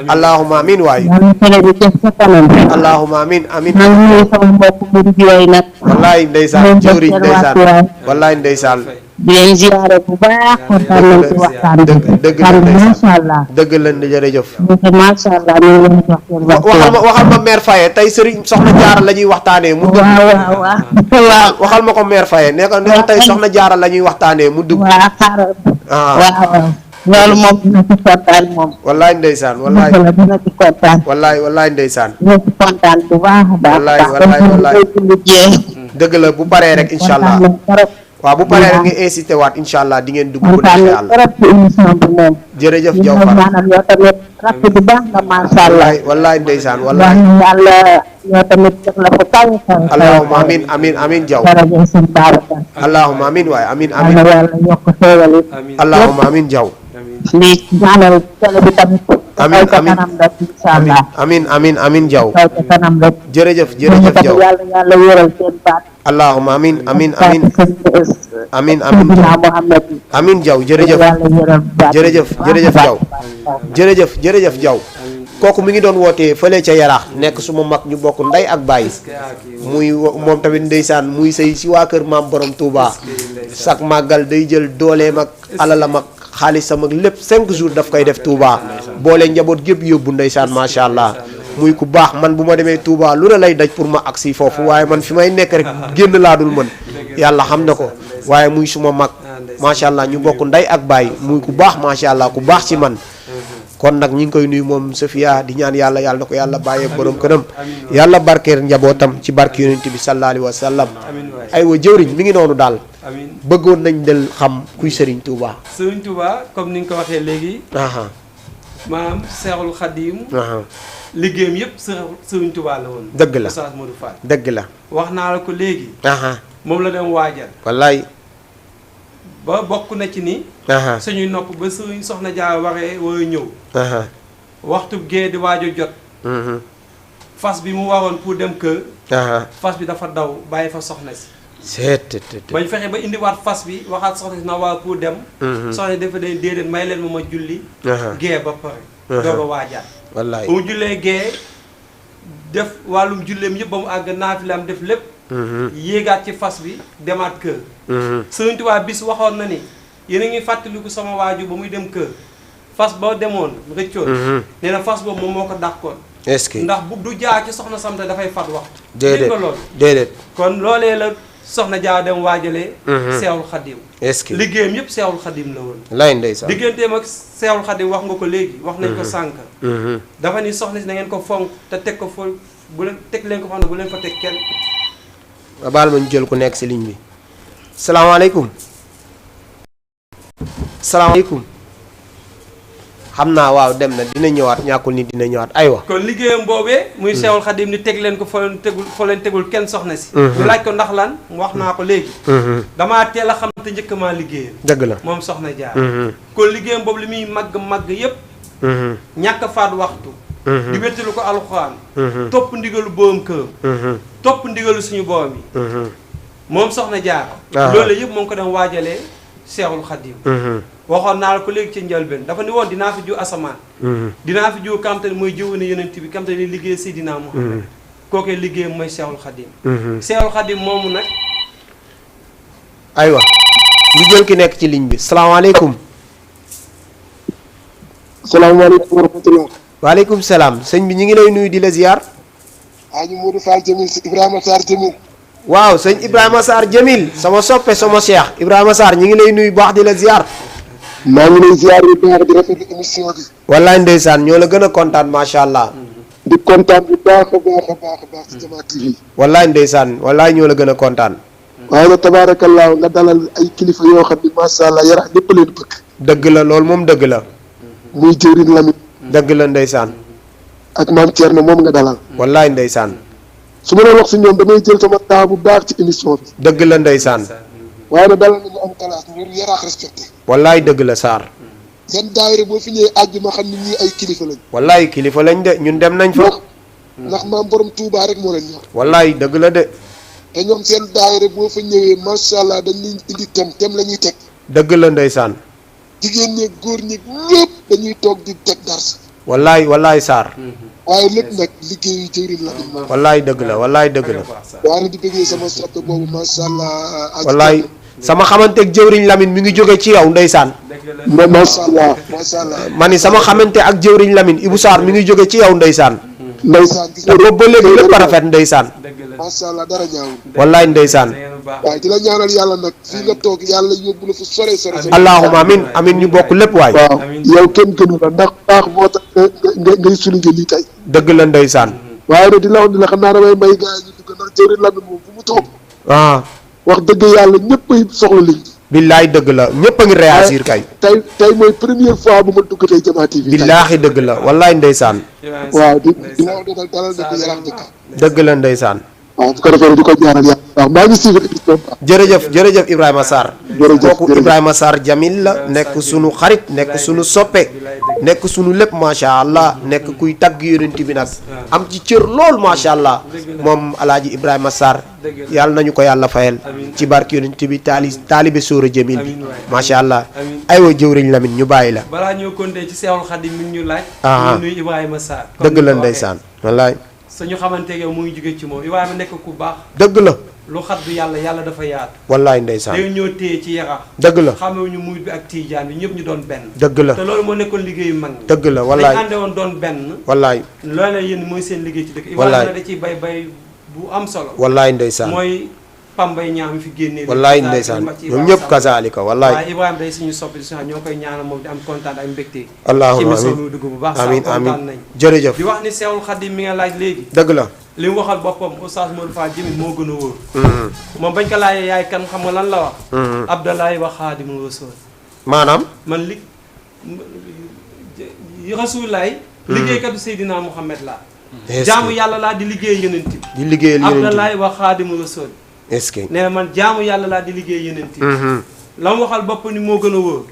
allahumma amin waay yàlla télé bi def sa kanam. allahumma amin amin maa ngi nuyu sama mbokk murid yooyu nag. wallaay ndeysaan jëwriñ ndeysaan wallaay ndeysaan di leen ziare bu baax kontaan nañ ci waxtaan bi. dëgg la macha allah. dëgg la jërëjëf macha allah ñu ngi leen di jox seen waxal ma mère Faye tey Serigne Soxna Jaara la ñuy waxtaanee mu dugg waaw waxal ma ko mère Faye ne ko tey Soxna Jaara la ñuy waxtaanee mu dugg waaw xaaral waaw loolu moom dina ci kontaan moom wallaay ndeysaan wallaay dina ci kontaan wallaay ndeysaan dina ci kontaan bu baax a baax wallaay dëgg la bu paree rek incha allah waaw bu paree rek nga incité waat incha allah di ngeen dugg bu neexee yàlla trop ci émission bi moom jërëjëf Diaw Fara maanaam yow tamit rakk bu baax nga macha allah wallaay ndeysaan wallaay yàlla yow tamit def la ko kaw allahumma amin amin amin Diaw jërëjëf sëñ Babacar allahumma amin waay amin amin yàlla yokk xéewal yi allahumma amin Diaw lii ñaanal télé bi tamit amin ca kanam rek incha allah amin Diaw ca kanam rek jërëjëf Diaw yàlla wéral seen baat allahumma amin amin Diaw jërëjëf Diaw kooku mi ngi doon wootee fële ca Yaraax nekk suma mag ñu bokk ndey ak baay muy moom tamit ndeysaan muy sëy si waa kër maam borom Touba sak màggal day jël dooleem ak alalam ak xaalisam ak lépp 5 jours daf koy def Touba boole njaboot gépp yóbbu ndeysaan macha allah muy ku baax man bu ma demee Touba lu ne lay daj pour ma agsi foofu waaye man fi may nekk rek génn laa dul mën yàlla xam na ko waaye muy suma mag macha allah ñu bokk ndey ak baay muy ku baax macha allah ku baax ci man kon nag ñi ngi koy nuyu moom Sofia di ñaan yàlla na ko yàlla bàyyee borom këram yàlla barkeer njabootam ci barke yonent bi sallallahu alayhi wa sallam aywa jëwriñ mi ngi noonu daal bëggoon nañ del xam kuy Serigne Touba. Serigne Touba comme ni nga ko waxee léegi maanaam Seexul Xadiim liggéeyam yëpp Serigne Touba la woon dëgg la Oustaz Modou Fall dëgg la wax naa la ko léegi moom la dem waajal wallaay ba bokk na ci ni suñuy nopp ba Serigne Soxna Jaara waree war a ñëw waxtu gee di waaj a jot fas bi mu waroon pour dem kër fas bi dafa daw bàyyi fa soxna si bañ fexe ba indiwaat fas bi waxaat soxna si na waaw pour dem soxna dafa day déedéet may leen ma julli gee ba pare doog a waajaat wallaay ba mu jullee gee def wàllum julleem yëpp ba mu àgg naafilaam def lépp yéegaat ci fas bi demaat kër Sëriñ Tuubaa bis waxoon na ni yéen a ngi fàttaliku sama waaju ba muy dem kër fas ba demoon rëccoon nee na fas boobu moom moo ko dàqoon est-ce que ndax bu du jaar ci soxna samte dafay fat waxtu déedéet nga loolu déedéet kon loolee la soxna Jaara dem waajalee Seexul Xadiim est-ce que liggéeyam yëpp Seexul Xadiim la woon lay ndeysaan digganteem ak Seexul Xadiim wax nga ko léegi wax nañ ko sànk dafa ni soxna si na ngeen ko fonk te teg ko fo bu leen teg leen ko xam ne bu leen fa teg kenn baal ma ñu jël ku nekk si ligne bi salaamaaleykum salaamaaleykum xam naa waaw dem na dina ñëwaat ñàkkul ni dina ñëwaat aywa. kon liggéeyam boobee. muy Seexul Xadim ni teg leen ko foo leen tegul kenn soxna si. ñu laaj ko ndax lan wax naa ko léegi. damaa teel a xam te njëkk maa liggéeyam. dëgg la moom soxna jaar. kon liggéeyam boobu li muy màgg yépp ñàkk faat waxtu. di wéttalu ko alxuraan. topp ndigalu boom këram. topp ndigalu suñu boom yi. moom soxna jaar. loolu yëpp moo ngi ko dem waajalee Seexul Xadim. waxoon naa la ko léegi ci njëlbeen dafa ni woon dinaa fi jiw asamaan. dinaa fi jiw kam te ne mooy jiwu ne yonent bi kam te ne liggéey Seydina Muhammad. kookee liggéeyam mooy Seexul Xadim. Seexul Xadim moomu nag. aywa ñu jël ki nekk ci ligne bi salaamaaleykum. salaamaaleykum wa rahmatulah. waaleykum salaam sëñ bi ñu ngi lay nuyu di la ziar. Aji Modou Fall Jamil si Ibrahima Sarr Jamil. waaw sëñ Ibrahima Sarr Jamil sama soppe sama cheikh Ibrahima Sarr ñu ngi lay nuyu baax di la ziar. maa ngi lay ziar bu baax di rafetlu émission bi. wallaay ndeysaan ñoo la gën a kontaan macha allah. di kontaan bu baax a baax ci Jama TV. wallaay ndeysaan wallaay ñoo la gën a kontaan. waaye nag tabaarakallaa nga dalal ay kilifa yoo xam ni macha allah yarax ñëpp leen bëgg. dëgg la loolu moom dëgg la. muy jëwriñ Lamine. dëgg la ndeysaan. ak maam Thierno moom nga dalal. wallaay ndeysaan. su ma doon wax si ñoom damay jël sama temps bu baax ci émission bi. dëgg la ndeysaan. waaye nag dalal nañu am classe ñu yaraax respecté. wallaay dëgg la Sarr. seen daayira boo fi ñëwee àjjuma xam ni ñii ay kilifa lañ. wallaay kilifa lañ de ñun dem nañ fa. ndax maam borom Touba rek moo leen ñor. wallaay dëgg la de. te ñoom seen daayira boo fa ñëwee macha allah dañ leen indi tem la ñuy teg. dëgg la ndeysaan. jigéen ñeeg góor ñeeg ñëpp dañuy toog di teg dars. wallaay Sarr. waaye lépp nag liggéeyu jëwriñ la moom. wallaay dëgg la wallaay dëgg la. waaye di bëggee sama soppe boobu macha allah. wallaay sama xamanteeg jëwriñ Lamine mi ngi jóge ci yow ndeysaan. macha allah macha allah. ma ni sama xamante ak jëwriñ Lamine Ibou Sarr mi ngi jóge ci yow ndeysaan. ndeysaan gis te boobu ba léegi lépp rafet ndeysaan. macha allah dara ñaawul. wallaay ndeysaan. waaye di la ñaanal yàlla nag fii nga toog yàlla yóbbu la fu sore sore. allahumma amin amin ñu bokk lépp waay. waaw yow kenn gënu la ndax baax moo tax ngay souligné lii tey. dëgg la ndeysaan. waaye nag di la wax ni la xam naa damay may gars yi ñu dugg ndax jëwriñ Lamine moom fu mu toog. wax dëgg yàlla ñëpp ay soxla liñ. billaay dëgg la ñëpp a ngi réagir kay. tey mooy première fois bu ma dugg tey Jama TV. billaahi dëgg la wallaay ndeysaan. waaw di la wax ne dalal na ko yarax dëkk. dëgg la ndeysaan. waaw su ko defee di ko ñaanal yàlla. waaw maa ngi suivre émission bi. jërëjëf Ibrahima Sarr. kooku Ibrahima Sarr Jamil la nekk sunu xarit nekk sunu soppe nekk sunu lépp macha allah nekk kuy tagg yonent bi nag am ci cër lool macha allah moom alaaji Ibrahima Sarr yàlla nañu ko yàlla fayal ci barke yonent bi taalibe Sóora Jamil bi macha allah aywa jëwriñ Lamine ñu bàyyi la. balaa ñoo konte ci Seexul Xadim mi ñu laaj. ñu nuyu Ibrahima Sarr. dëgg la ndeysaan wallaay. suñu xamante yow mu ngi jóge ci moom Ibrahima nekk ku baax. dëgg la. lu xat du yàlla dafa yaatu. wallaay ndeysaan léegi ñoo téye ci yarax. dëgg la xamewuñu murit bi ak tiijaan bi ñëpp ñu doon benn. dëgg la te loolu moo nekkoon liggéeyu mag ñi. dëgg la wallaay dañ ànde woon doon benn. wallaay loolu la yéen mooy seen liggéey ci dëkk. wallaay Ibrahima da ciy bay bu am solo. wallaay ndeysaan mooy Pambay ñaam fi génnee. wallaay ndeysaan ñoom ñëpp kazaalika wallaay. waaye Ibrahima day suñu soppi suñu ñoo koy ñaanal moom di am kontaan ak mbégte. allahumma ci émission bi dugg bu baax. amiin kontaan amiin nañ jërëjëf. di wax ni Seexul Xadim mi nga laaj léegi. dëgg la. li mu waxal boppam Oustaz Modou Fall Jamil moo gën a wóor. moom bañ ko laajee yaay kan xam nga lan la wax. Abdalaay wa Xaadimu Rasuul. maanaam. man Rasuulaay. liggéeykatu Seydina Muhammad laa. jaamu yàlla laa di liggéey yeneen bi. di liggéeyal yeneen bi Abdalaay wa Xaadimu Rasuul. est-ce que. nee na man jaamu yàlla laa di liggéey yeneen bi. la mu waxal boppam ni moo gën a wóor.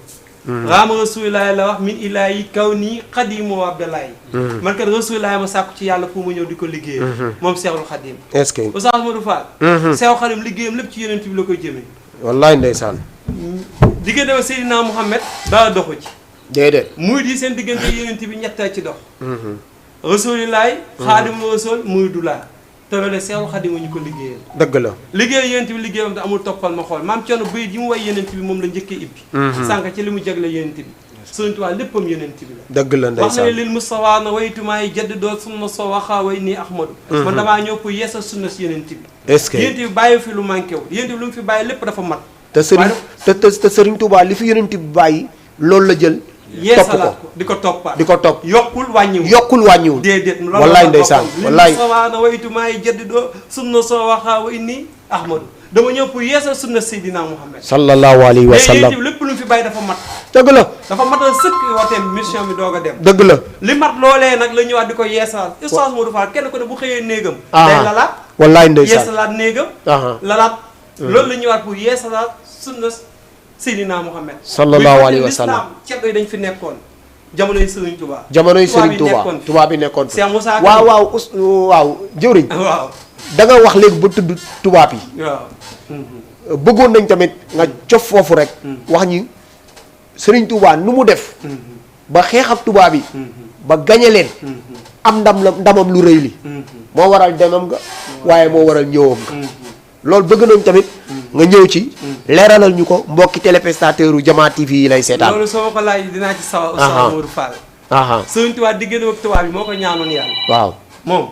raama Rasuulaay la wax min ilaahi kaw nii xadimu Abdalaay. man kat Rasuulaay ma sàkku ci yàlla pour mu ñëw di ko liggéey. moom Seexul Xadim. est-ce que. Oustaz Modou Fall. Seexul Xadim liggéeyam lépp ci yeneen bi la koy jëmee. wallaay ndeysaan. diggante ba Seydina Muhammad dara doxu ci. déedéet. muy di seen diggante yeneen bi ñetta ci dox. Rasuulaay. Xaadimu Rasuul muy du laa. te loolu Seexul Xadim ñu ko liggéeyal. dëgg la. liggéey yenent bi liggéeyam te amul toppal ma xool maam Cerno bëy ji mu way yenent bi moom la njëkkee ibbi. sànq ci li mu jagle yenent bi. Sëriñ Tuubaa léppam yenent bi la. dëgg la wax na ndeysaan. ne lil Mustafa na waytumaay jadd doo sunna soo waxaa way nii Ahmadu. man damaa ñëw pour yeesal sunna si yenent bi. est-ce que. yenent bi bàyyi fi lu manqué wu yenent bi lu mu fi bàyyi lépp dafa mat. te Sëriñ te Sëriñ Tuubaa li fi yonent bi bàyyi loolu la jël yeesalaat ko di ko toppaat di ko topp yokkul wàññiwul déedéet wallaay ndeysaan wallaay sawaana waytu maay jëddi doo sunna soo waxaa wa inni ahmadu dama ñëw pour yeesal sunna Seydina Muhammad sallallahu alayhi wa sallam lépp lu fi bàyyi dafa mat dëgg la dafa matal sëkk wooteem mission bi doog a dem dëgg la li mat loolee nag la ñëwaat di ko yeesal Oustaz Modou Fall kenn ko ne bu xëyee néegam day lalaat wallaay ndeysaan yeesalaat néegam lalaat loolu la ñëwaat pour yeesalaat sunna Seydina Muhammad sallallahu alayhi wa sallam ceddo yi dañ fi nekkoon jamonoy Serigne Touba tubaab bi nekkoon Cheikh Moussa waaw jëwriñ waaw da nga wax léegi ba tudd tubaab yi waaw bëggoon nañ tamit nga cof foofu rek wax ñi Serigne Touba nu mu def ba xeex ak tubaab yi ba gañe leen am ndamam lu rëy li moo waral demam nga waaye moo waral ñëwam nga loolu bëgg nañ tamit nga ñëw ci leeralal ñu ko mbokki téléspectateur u Jama TV yi lay seetaan loolu soo ko laaj dinaa ci sawa Oustaz Modou Fall Serigne Touba diggante ak tubaab yi moo ko ñaanoon yàlla waaw moom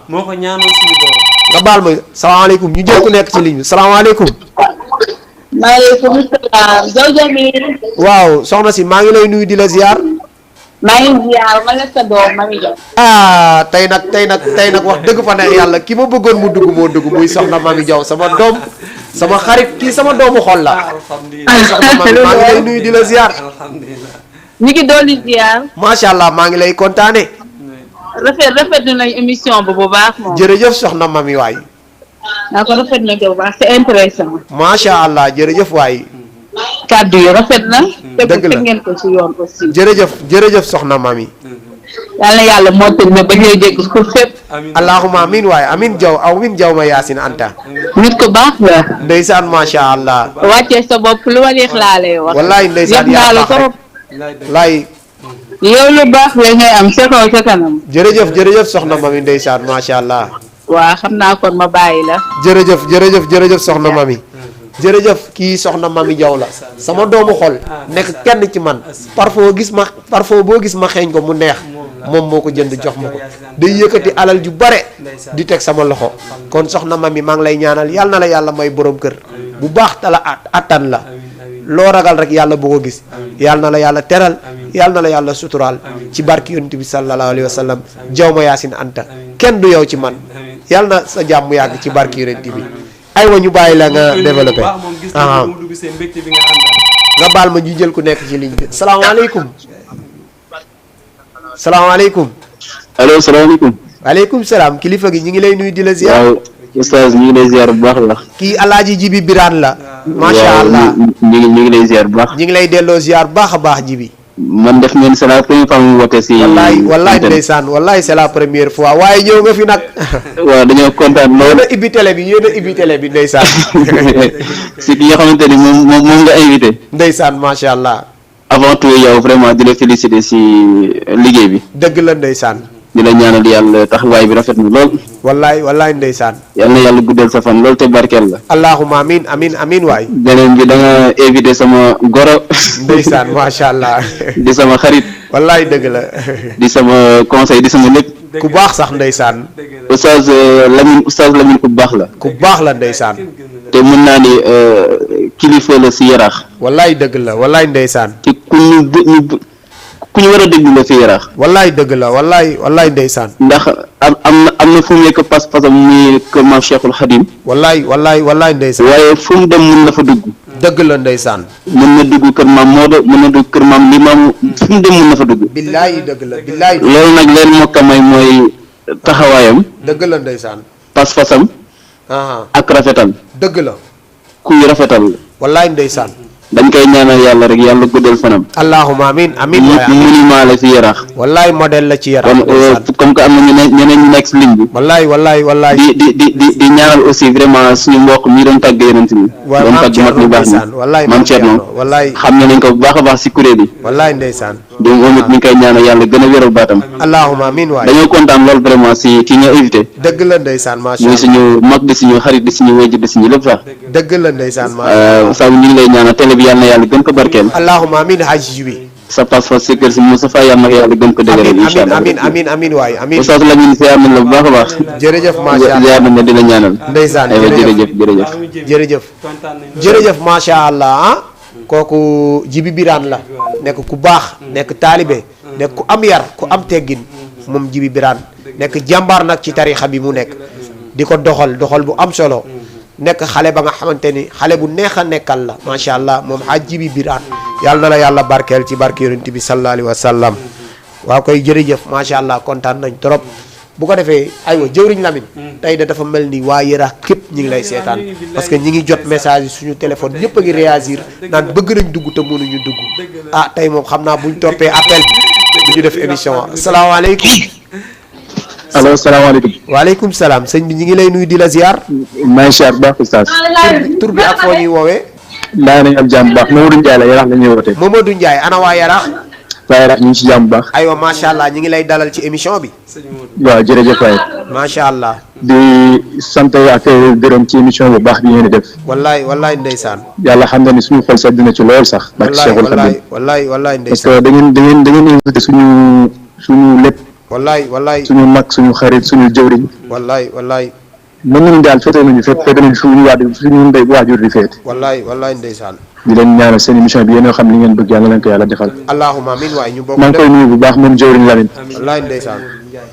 moo ko ñaanoon suñu borom nga baal ma salaamaaleykum ñu jël ku nekk ci ligne bi salaamaaleykum maaleykum salaam Jaw Jamil waaw soxna si maa ngi lay nuyu di la ziar maa ngi ziar ma la sa doom Mami Jaw tey nag wax dëgg fa neex yàlla ki ma bëggoon mu dugg moo dugg muy soxna Mami Jaw sama doom sama xarit kii sama doomu xol la soxna Mami maa ngi lay nuyu di la ziar ñu ngi dolli ziar macha allah maa ngi lay kontaane rafet nañ émission bi bu baax moom jërëjëf soxna Mami waay naa ko rafet nañ ko bu baax c'est intéressant macha allah jërëjëf waay kàddu yi rafet na dëgg la teg ngeen ko ci yoon aussi jërëjëf soxna Mami yàlla yàlla moo tëj ba ba ñuy dégg ko fépp allahumma amin waay amin jaw ma yaasin anta nit ko baax la ndeysaan macha allah wàccee sa bopp lu ma neex laa lay wax wallaay ndeysaan yëpp naa la trop laay yow lu baax la ngay am sa kaw sa kanam jërëjëf soxna Mami ndeysaan macha allah waa xam naa kon ma bàyyi la jërëjëf soxna Mami jërëjëf kii soxna Mami Jaw la sama doomu xol nekk kenn ci man parfois boo gis ma xeeñ ko mu neex moom moo ko jënd jox ma ko day yëkkati alal ju bare di teg sama loxo kon soxna Mami maa ngi lay ñaanal yal na la yàlla may borom kër bu baax tala attan la loo ragal rek yàlla bu ko gis yal na la yàlla teral yal na la yàlla suturaal ci barki yonent bi sallallahu alayhi wa sallam jaw ma yaasin anta kenn du yow ci man yal na sa jàmm yàgg ci barki yonent bi aywa ñu bàyyi la nga développé nga baal ma ñu jël ku nekk ci ligne bi salaamaaleykum allo salaamaaleykum waaleykum salaam kilifa gi ñu ngi lay nuyu di la ziar waaw Oustaz ñu ngi lay ziar bu baax la kii alaaji Jibi Birane la macha allah ñu ngi lay ziar bu baax ñu ngi lay delloo ziar baax a baax Jibi man def ngeen c'est la première fois mu woote si wallaay ndeysaan wallaay c'est la première fois waaye ñëw nga fi nag waaw dañoo kontaan lool yéen a ibbi télé bi ndeysaan si ki nga xamante ni moom nga invité ndeysaan macha allah avant tout yow vraiment di la féliciter si liggéey bi dëgg la ndeysaan di la ñaanal yàlla taxawaay bi rafet na lool wallaay ndeysaan yal na yàlla guddal sa fan lool te barkeel la allahumma amin waay beneen bi da nga invité sama goro ndeysaan macha allah di sama xarit wallaay dëgg la di sama conseil di sama lépp ku baax sax ndeysaan Oustaz Lamine ku baax la ndeysaan te mën naa ni kilifa la si yaraax wallaay dëgg la wallaay ndeysaan te ku ñu war a déglu la fi yaraax wallaay dëgg la wallaay ndeysaan ndax am na fu mu nekk pas-pasam muy kër maam Cheikhul Khadim wallaay ndeysaan waaye fu mu dem mën na fa dugg dëgg la ndeysaan mën na dugg kër maam Maodo mën na dugg kër maam Limaamu fu mu dem mën na fa dugg billaay dëgg la billaay loolu nag leen moo ko may mooy taxawaayam dëgg la ndeysaan pas-pasam ak rafetal dëgg la kuy rafetal la wallaay ndeysaan dañ koy ñaanal yàlla rek yàlla guddal fanam allahumma amin monument la fi yaraax wallaay modèle la ci yaraax comme que am na ñeneen ñu nekk si ligne bi wallaay di ñaanal aussi vraiment suñu mbokk mi doon tàgg yeneen mi doon tàgg mag ñu baax ni maam Thierno wallaay xam ne nañ ko bu baax a baax si kuréel yi wallaay ndeysaan donc moom it ñu ngi koy ñaanal yàlla gën a wéral baatam allahumma amin waay dañoo kontaan lool vraiment si ki nga invité dëgg la ndeysaan macha muy suñu mag di suñu xarit di suñu wéjj di suñu lépp sax dëgg la ndeysaan sa ñu ngi lay ñaanal télé bi yàlla na yàlla gën ko barkeel allahumma amin haji Jibi sa pas-pas si kër si Moustapha yàlla na yàlla gën ko dëgëral incha allah amin waay amin Oustaz Lamine ziar nañ la bu baax a baax jërëjëf macha allah ziar nañ la di la ñaanal ndeysaan jërëjëf jërëjëf macha allah kooku Jibi Birane la nekk ku baax nekk taalibe nekk ku am yar ku am teggin moom Jibi Birane nekk jàmbaar nag ci tarixa bi mu nekk di ko doxal bu am solo nekk xale ba nga xamante ni xale bu neex a nekkal la macha allah moom xaaj Jibi Birane yàlla na la yàlla barkeel ci barke yonent bi sallallahu alayhi wa sallam waaw koy jërëjëf macha allah kontaan nañ trop bu ko defee aywa jëwriñ Lamine tey de dafa mel ni waa Yarax képp ñi ngi lay seetaan parce que ñi ngi jot message yi suñu téléphone ñëpp a ngi réagir naan bëgg nañ dugg te mënuñu dugg ah tey moom xam naa buñ toppee appel bi du ñu def émission asalaamaaleykum. allo salaamaaleykum. waaleykum salaam sëñ bi ñu ngi lay nuyu di la ziar. maa ngi ziar bu baax oustaz. tur bi ak foo ñuy woowee. daa nañ am jàmm bu baax Mamadou Ndiaye la Yarax la ñuy wootee. Mamadou Ndiaye ana waa Yarax. waa Yarax ñu ngi si jàmm bu baax. aywa macha allah ñu ngi lay dalal ci émission bi. waaw jërëjëf waay. macha allah. di sant ak gërëm ci émission bu baax bi ngeen di def. wallaay ndeysaan. yàlla xam na ni suñu xol sax dina ci lool sax. wallaay parce ndeysaan. que da ngeen invité suñu lépp. wallaay suñu mag suñu xarit suñu jëwriñ. wallaay. mën nañu daal féete nañu suñu ndey waajur di féete. wallaay ndeysaan. di leen ñaanal seen émission bi yéen a xam li ngeen bëgg yàlla leen ko yàlla defal. allahumma amiin waay ñu bokk. maa ngi koy nuyu bu baax moom jëwriñ Lamine. wallaay ndeysaan.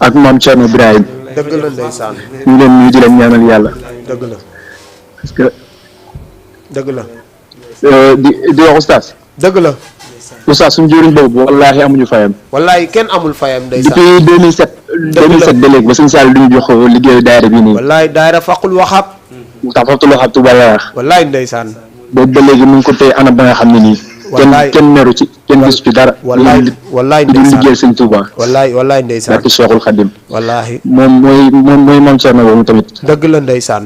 ak maam Thierno Birahim. dëgg la ndeysaan. ñu leen nuyu di leen ñaanal yàlla. dëgg la. parce que. dëgg la. di wax oustaz. dëgg la. oustaz suñu jëwriñ boobu wallaahi amuñu fayam. wallaay kenn amul fayam ndeysaan. depuis 2007 ba léegi ba suñu saal duñu jox liggéeyu daayira bii nii. wallaay daayira faqul waxab. tax faqul waxab Touba Yarax. wallaay ndeysaan. boobu ba léegi mu ngi ko téye anam ba nga xam ne nii. wallaay kenn meru ci kenn gisu ci dara. wallaay di ndeysaan liggéeyal sëñ Touba. wallaay ndeysaan. barke Cheikhul Khadim. wallaahi. moom mooy maam Thierno boobu tamit. dëgg la ndeysaan.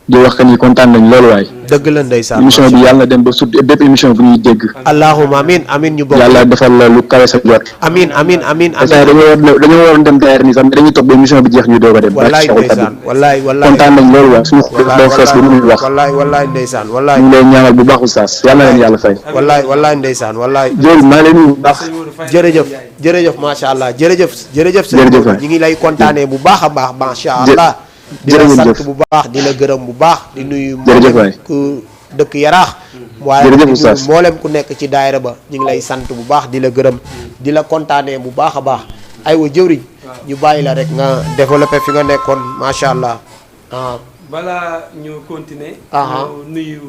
di wax que ni kontaan nañ loolu waay. dëgg la ndeysaan. émission bi yàlla na dem ba sut bépp émission bu ñuy dégg. allahumma amiin ñu bokk. yàlla defal la lu kawe sa jot. amiin. dañoo waroon dem daayira nii sax mais dañuy toog ba émission bi jeex ñu doog a dem. wallaay ndeysaan wallaay kontaan nañ loolu waay suñu xol doo fees ba mënuñ wax. wallaay ndeysaan ñu ngi lay ñaanal bu baax oustaz yàlla na leen yàlla fay. wallaay ndeysaan wallaay. jërëjëf maa ngi lay nuyu bu baax. jërëjëf macha allah jërëjëf ñi ngi lay kontaanee bu baax a baax macha allah. di la sant bu baax di la gërëm bu baax di nuyu mboolem ku dëkk Yarax waaye di nuyu mboolem ku nekk ci daayira ba ñu ngi lay sant bu baax di la gërëm di la kontaanee bu baax a baax aywa jëwriñ ñu bàyyi la rek nga développé fi nga nekkoon macha allah. balaa ñu continuer ñu nuyu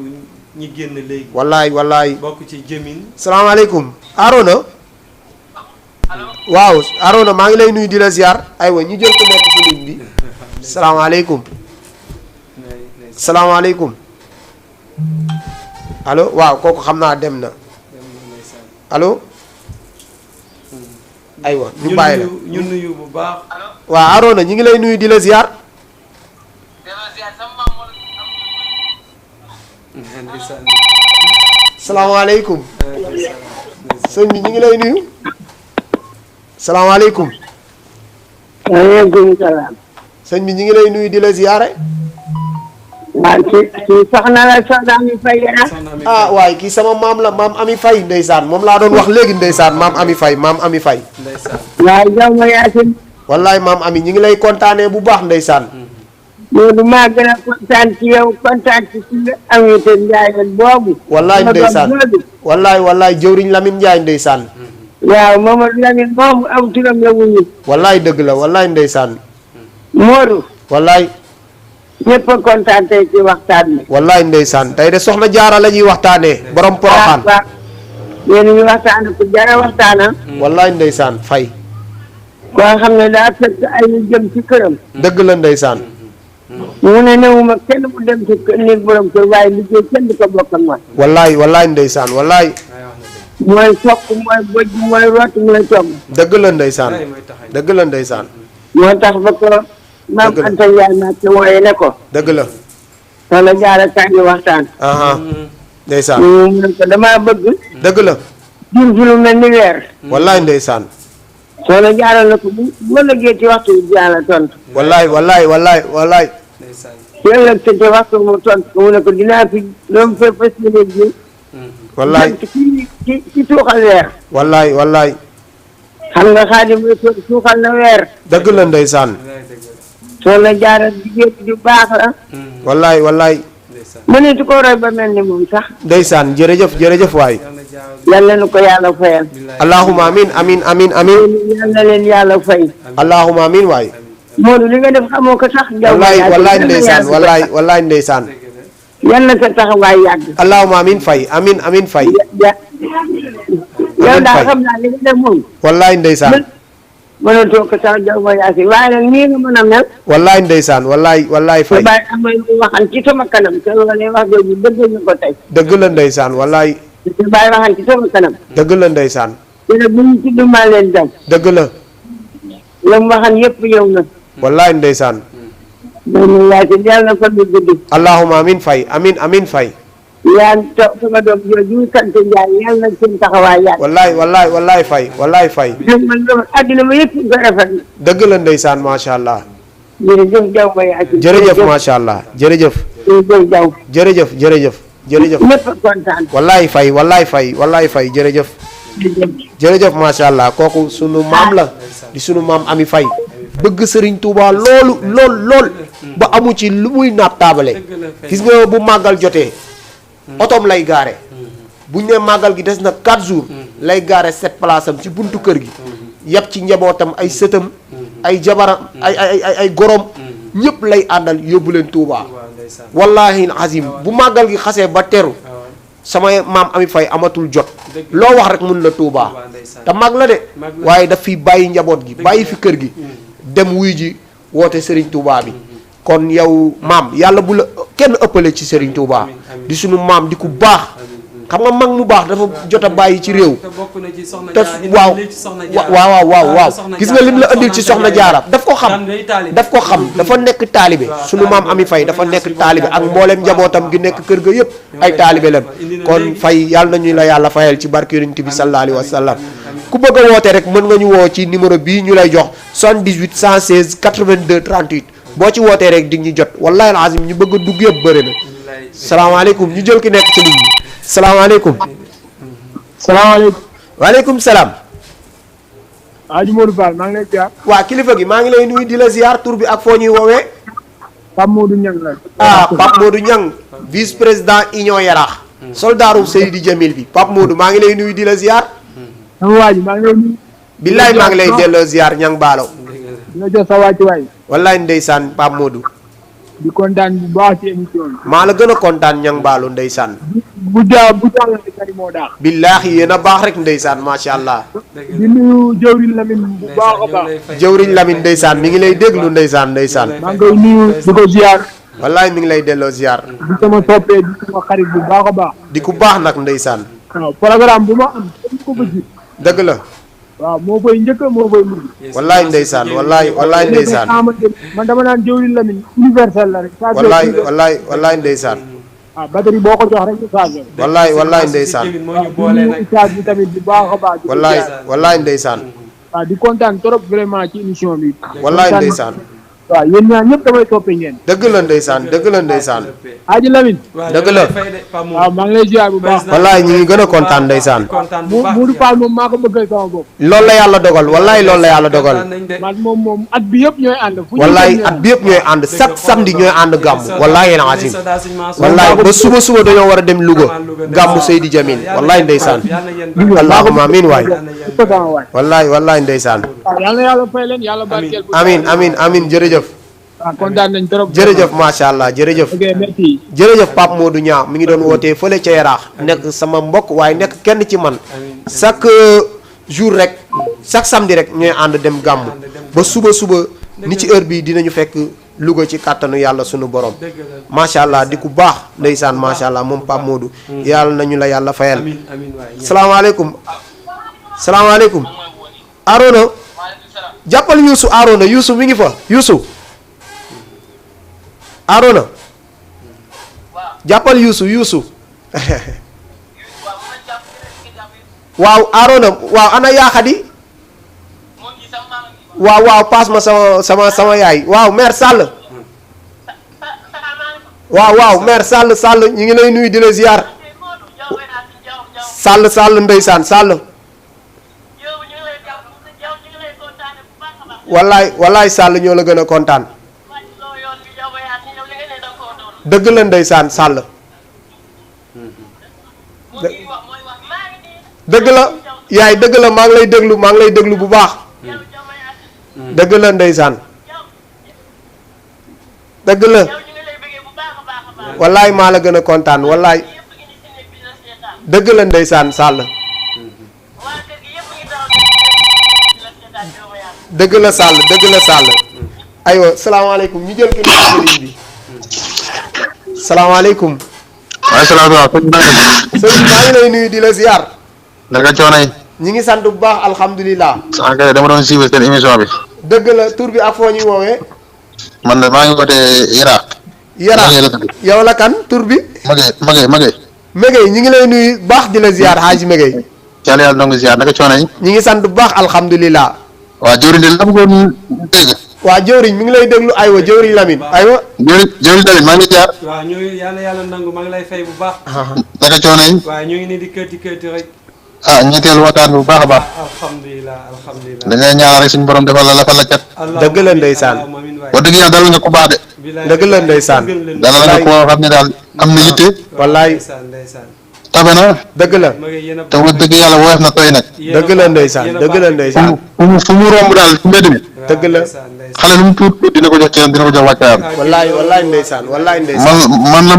ñi génn léegi wallaay bokk ci jëmin. salaamaaleykum Arona waaw Arona maa ngi lay nuyu di la ziar aywa ñu jël ko nekk ci ligne bi salaamaaleykum allo waaw kooku xam naa dem na allo aywa ñu bàyyi la ñu nuyu bu baax. waaw Arona ñu ngi lay nuyu di la ziar. salaamaaleykum sëñ bi ñu ngi lay nuyu salaamaaleykum. waaleykum salaam. sëñ bi ñu ngi lay nuyu di la ziyaare. waaw kii soxna la soxna Ami Faye ah waaye kii sama maam la maam Ami Faye ndeysaan moom laa doon wax léegi ndeysaan maam Ami Faye waaw jaw ma yaasin. wallaay maam Ami ñu ngi lay kontaanee bu baax ndeysaan. Moodu maa gën a kontaan ci yow kontaan ci suñu invité Ndiaye boobu. wallaay ndeysaan wallaay jëwriñ Lamine Ndiaye ndeysaan. waaw Mamadou Lamine moom am turam la wuñu. wallaay dëgg la wallaay ndeysaan. Moodu. wallaay. ñëpp a kontaan tey ci waxtaan bi. wallaay ndeysaan tey de soxna jaara la ñuy waxtaanee borom Poroxaan. waaw yéen ñu waxtaan ku jara waxtaana. wallaay ndeysaan fay. koo xam ne daa fekk ay ñu jëm ci këram. dëgg la ndeysaan. mu ne newuma kenn mu dem ci néeg borom kër waaye liggéey kenn du ko bokk ak man. wallaay ndeysaan wallaay. mooy fokk mooy bojj mooy root mooy togg. dëgg la ndeysaan dëgg la ndeysaan. moo tax ba ko maam Anta Ndiaye naag te wooye ne ko. dëgg la. soxna Jaara kaay ñu waxtaan. ndeysaan. mu ne ko damaa bëgg. dëgg la. jur fi lu mel ni weer. wallaay ndeysaan. soxna Jaara na ko bu ma lëggee ci waxtu bi Jaara tontu. wallaay. yàlla te ci waxtu mu tontu ko mu ne ko dinaa fi loolu fépp fas yéene ji. wallaay ci tuuxal weer. wallaay. xam nga Xaadim tuuxal na weer. dëgg la ndeysaan. soxna Jaara jigéen ju baax la. wallaay. mëneesu ko roy ba mel ni moom sax. ndeysaan jërëjëf jërëjëf waay. yàlla na ko yàlla fayal. allahumma amin amin amin amin. yàlla na leen yàlla fay. allahumma amin waay. Modou li nga def xamoo ko sax. wallaay ndeysaan wallaay ndeysaan. yal na sa taxawaay yàgg. allahumma amin fay amin amin fay. yow daal xam naa li nga def moom. wallaay ndeysaan. mënatoo ko sax jaw ma yaasi waaye nag nii nga mën a mel. wallaay ndeysaan wallaay fay. te bàyyi am na lu waxan ci sama kanam te loolu wax jooju dëgg ñu ko tey. dëgg la ndeysaan wallaay. te bàyyi waxan ci sama kanam. dëgg la ndeysaan. te nag bu ñu tudd maa leen dem. dëgg la. la mu waxan yëpp yow na. wallaay ndeysaan. loolu yaasi yàlla na ko du guddi. allahumma amin fay amin amin fay. yaa ngi toog sama doom jooju sant Ndiaye yàlla na seen taxawaay yàgg. wallaay fay wallaay fay. man àddina ma yëpp nga rafet. dëgg la ndeysaan macha allah. jërëjëf Diaw ma yaasi. jërëjëf macha allah jërëjëf. jërëjëf Diaw. jërëjëf jërëjëf. jërëjëf ñëpp a kontaan. wallaay fay jërëjëf. jërëjëf macha allah kooku sunu maam la di sunu maam Ami Faye bëgg Serigne Touba lool ba amu ci lu muy naat taabale gis nga bu màggal jotee otoom lay gaare buñ ne màggal gi des na 4 jours lay gaare 7 place am ci buntu kër gi yàpp ci njabootam ay sëtam ay jabaram ay gorom ñëpp lay àndal yóbbu leen Touba wallahi azim bu màggal gi xasee ba teru sama maam Ami Faye amatul jot loo wax rek mun la Touba te mag la de waaye daf fi bàyyi njaboot gi bàyyi fi kër gi dem wuy ji woote Serigne Touba bi kon yow maam yàlla bu la kenn ëppale ci Serigne Touba di sunu maam di ku baax xam nga mag mu baax dafa jot a bàyyi ci réew te waaw gis nga lim la andil ci soxna jaara daf ko xam dafa nekk taalibe sunu maam Ami Faye dafa nekk taalibe ak mboolem njabootam gi nekk kër ga yëpp ay taalibe leen kon Faye yàlla nañu la yàlla fayal ci barke Yonent bi sallallahu alayhi wa sallam ku bëgg a woote rek mën nga ñu woo ci numéro bii ñu lay jox 78 116 82 38 boo ci wootee rek di ñu jot wallahi alazim ñu bëgg a dugg yëpp bëri na salaamaaleykum ñu jël ki nekk ci ligne bi salaamaaleykum. salaamaaleykum. waaleykum salaam. Aji Modou Fall maa ngi lay ziar. waa kilifa gi maa ngi lay nuyu di la ziar tur bi ak foo ñuy woowee. Pape Modou Niang la. Pape Modou Niang vice président Union Yaraax. soldaaru Seydi Jamil bi Pape Modou maa ngi lay nuyu di la ziar. sama waa ji maa ngi lay nuyu. billaay maa ngi lay delloo ziar Niang Baalo. dina jox sa wàcc waay. wallaay ndeysaan Pape Modou. di kontaan bu baax ci émission bi. maa la gën a kontaan Niang Baalo ndeysaan. bu jàllale kari moo daax. billaahi yéen a baax rek ndeysaan macha allah. di nuyu jëwriñ Lamine bu baax a baax. jëwriñ Lamine ndeysaan mi ngi lay déglu ndeysaan. maa ngi koy nuyu di ko ziar. wallaay mi ngi lay delloo ziar. di sama soppee di sama xarit bu baax a baax. di ku baax nag ndeysaan. waaw programme bu ma am ko bëgg. dëgg la. waaw moo koy njëkk moo koy mujj. wallaay ndeysaan wallaay ndeysaan. man dama naan jëwriñ Lamine universel la rek. wallaay ndeysaan. ah batterie boo ko jox rek ñu changé. wallaay ndeysaan. waaw bi tamit bu baax a baax. wallaay ndeysaan. waaw di kontaan trop vraiment ci émission bi. wallaay ndeysaan. waaw yéen ñaar ñëpp damay toppee ngeen. dëgg la ndeysaan. Aji Lamine. dëgg la. waaw maa ngi lay ziar bu baax. wallaay ñu ngi gën a kontaan ndeysaan. Modou Fall moom maa ko bëggal sama bopp. loolu la yàlla dogal wallaay loolu la yàlla dogal. man moom at bi yëpp ñooy ànd. wallaay at bi yëpp ñooy ànd chaque samedi ñooy ànd gàmmu wallaay yéen azim. wallaay ba suba dañoo war a dem Louga gàmmu Seydi Jamil wallaay ndeysaan. allahumma amiin waay. wallaay ndeysaan. waaw yal na yàlla fay leen yàlla barkeel. amiin jërëjëf. waaw kontaan nañ trop. jërëjëf macha allah jërëjëf. ok merci. jërëjëf Pape Modou Niang mi ngi doon wootee fële ca Yaraax nekk sama mbokk waaye nekk kenn ci man chaque jour rek chaque samedi rek ñooy ànd dem gàmm ba suba ni ci heure bi dinañu fekk Louga ci kàttanu yàlla sunu borom macha allah di ku baax ndeysaan macha allah moom Pape Modou yàlla nañu la yàlla fayal. salaamaaleykum. Arona jàppal Youssou Arona Youssou mi ngi fa Youssou. Arona jàppal Youssou waaw Arona waaw ana yaaxadi waaw paas ma sama yaay waaw mère Sall waaw mère Sall ñu ngi lay nuyu di la ziar Sall ndeysaan Sall wallaay Sall ñoo la gën a kontaan dëgg la ndeysaan Sall dëgg la yaay dëgg la maa ngi lay déglu bu baax dëgg la ndeysaan dëgg la wallaay maa la gën a kontaan wallaay dëgg la ndeysaan Sall dëgg la Sall aywa salaamaaleykum ñu jël ki nekk ci ligne bi salaamaaleykum. waaye salaamaaleykum. sëriñ maa ngi lay nuyu di la ziar. naka coono yi. ñi ngi sant bu baax alhamdulilah. sànq dama doon suivre seen émission bi. dëgg la tur bi ak foo ñuy woowee. man de maa ngi wootee Yaraax. yow la kan tur bi. Megey ñi ngi lay nuyu baax di la ziar Hadji Megey. yàlla yàlla nangu ziar naka coono yi. ñi ngi sant bu baax alhamdulilah. waa jëwriñ de la bëggoon dégg. waa jëwriñ mi ngi lay déglu aywa jëwriñ Lamine aywa. jëwriñ Lamine maa ngi ziar. waaw ñu yàlla nangu maa ngi lay fay bu baax. naka coono yi. waaw ñu ngi nii di kërti rek. ñetteelu waxtaan bu baax a baax. alhamdulilah. dañuy ñaanal rek suñu borom defal la fa la cat. dëgg la ndeysaan. wax dëgg yàlla dalal nga ko baax de. dëgg la ndeysaan. dalal nga koo xam ne daal am na yitte. wallaay. tabe na. dëgg la. te wax dëgg yàlla woyof na tooy nag. dëgg la ndeysaan. fu mu romb daal ci mbedd mi. dëgg la. xale lu mu tuut dina ko jox ci dina ko jox wàccaayam. wallaay ndeysaan. man la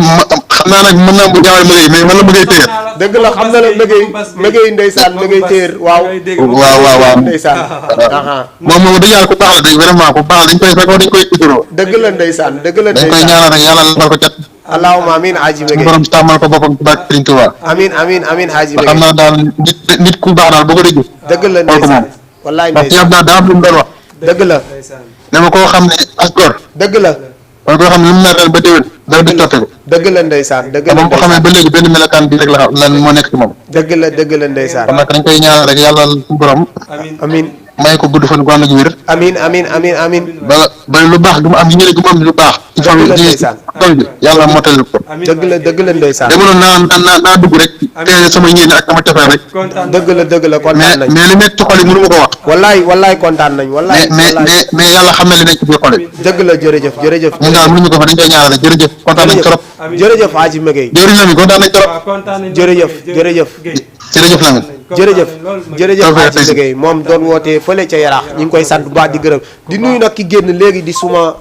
xam naa nag mën naa bu jaawale mëgëy mais man la mëgëy téer. dëgg la xam na la mëgëy ndeysaan mëgëy téer waaw. waaw ndeysaan. moom dëgg yàlla ku baax la de vraiment ku baax dañ koy fekk dañ koy tuddoo. dëgg la ndeysaan. dañ koy ñaanal rek yàlla lafal ko cat. allahumma amiin Hadji Megey. borom tàmmal ko boppam ci barke Sëriñ Tuubaa. amiin Hadji Megey. xam naa daal nit ku baax daal boo ko dégg. dëgg la ndeysaan. wallaay ndeysaan ndax daa am lu mu doon wax. dëgg la. ne ma koo xam ne as gor. dëgg la. wala koo xam ne lu mu nar ba déwén dara du coppeeku. dëgg la ndeysaan. moom ko xamee ba léegi benn melokaan bi rek la xam lan moo nekk ci moom. dëgg la ndeysaan. kon nag dañ koy ñaanal rek yàlla suñu borom. amiin. may ko gudd fan gu ànd ak wér. amiin. ba lu baax du mu am yéene gu mu am lu baax. dëgg la ndeysaan. yàlla motal ko. dëgg la ndeysaan. demoon naa dugg rek. te sama yéene ak sama tefee rek. dëgg la kontaan nañ. mais li nekk ci xol yi mënu ma ko wax. wallaay kontaan nañ. mais yàlla xam na li nekk ci biir xol yi. dëgg la jërëjëf. ñun daal mënuñu ko fa dañ koy ñaanal rek jërëjëf kontaan nañ trop. jërëjëf Hadji Megey. jërëjëf Lamine kontaan nañ trop. jërëjëf Lamine. jërëjëf Hadji Megey moom doon wootee fële ca Yaraax ñu ngi koy sant bu baax di gërëm di nuyu nag ki génn léegi di suma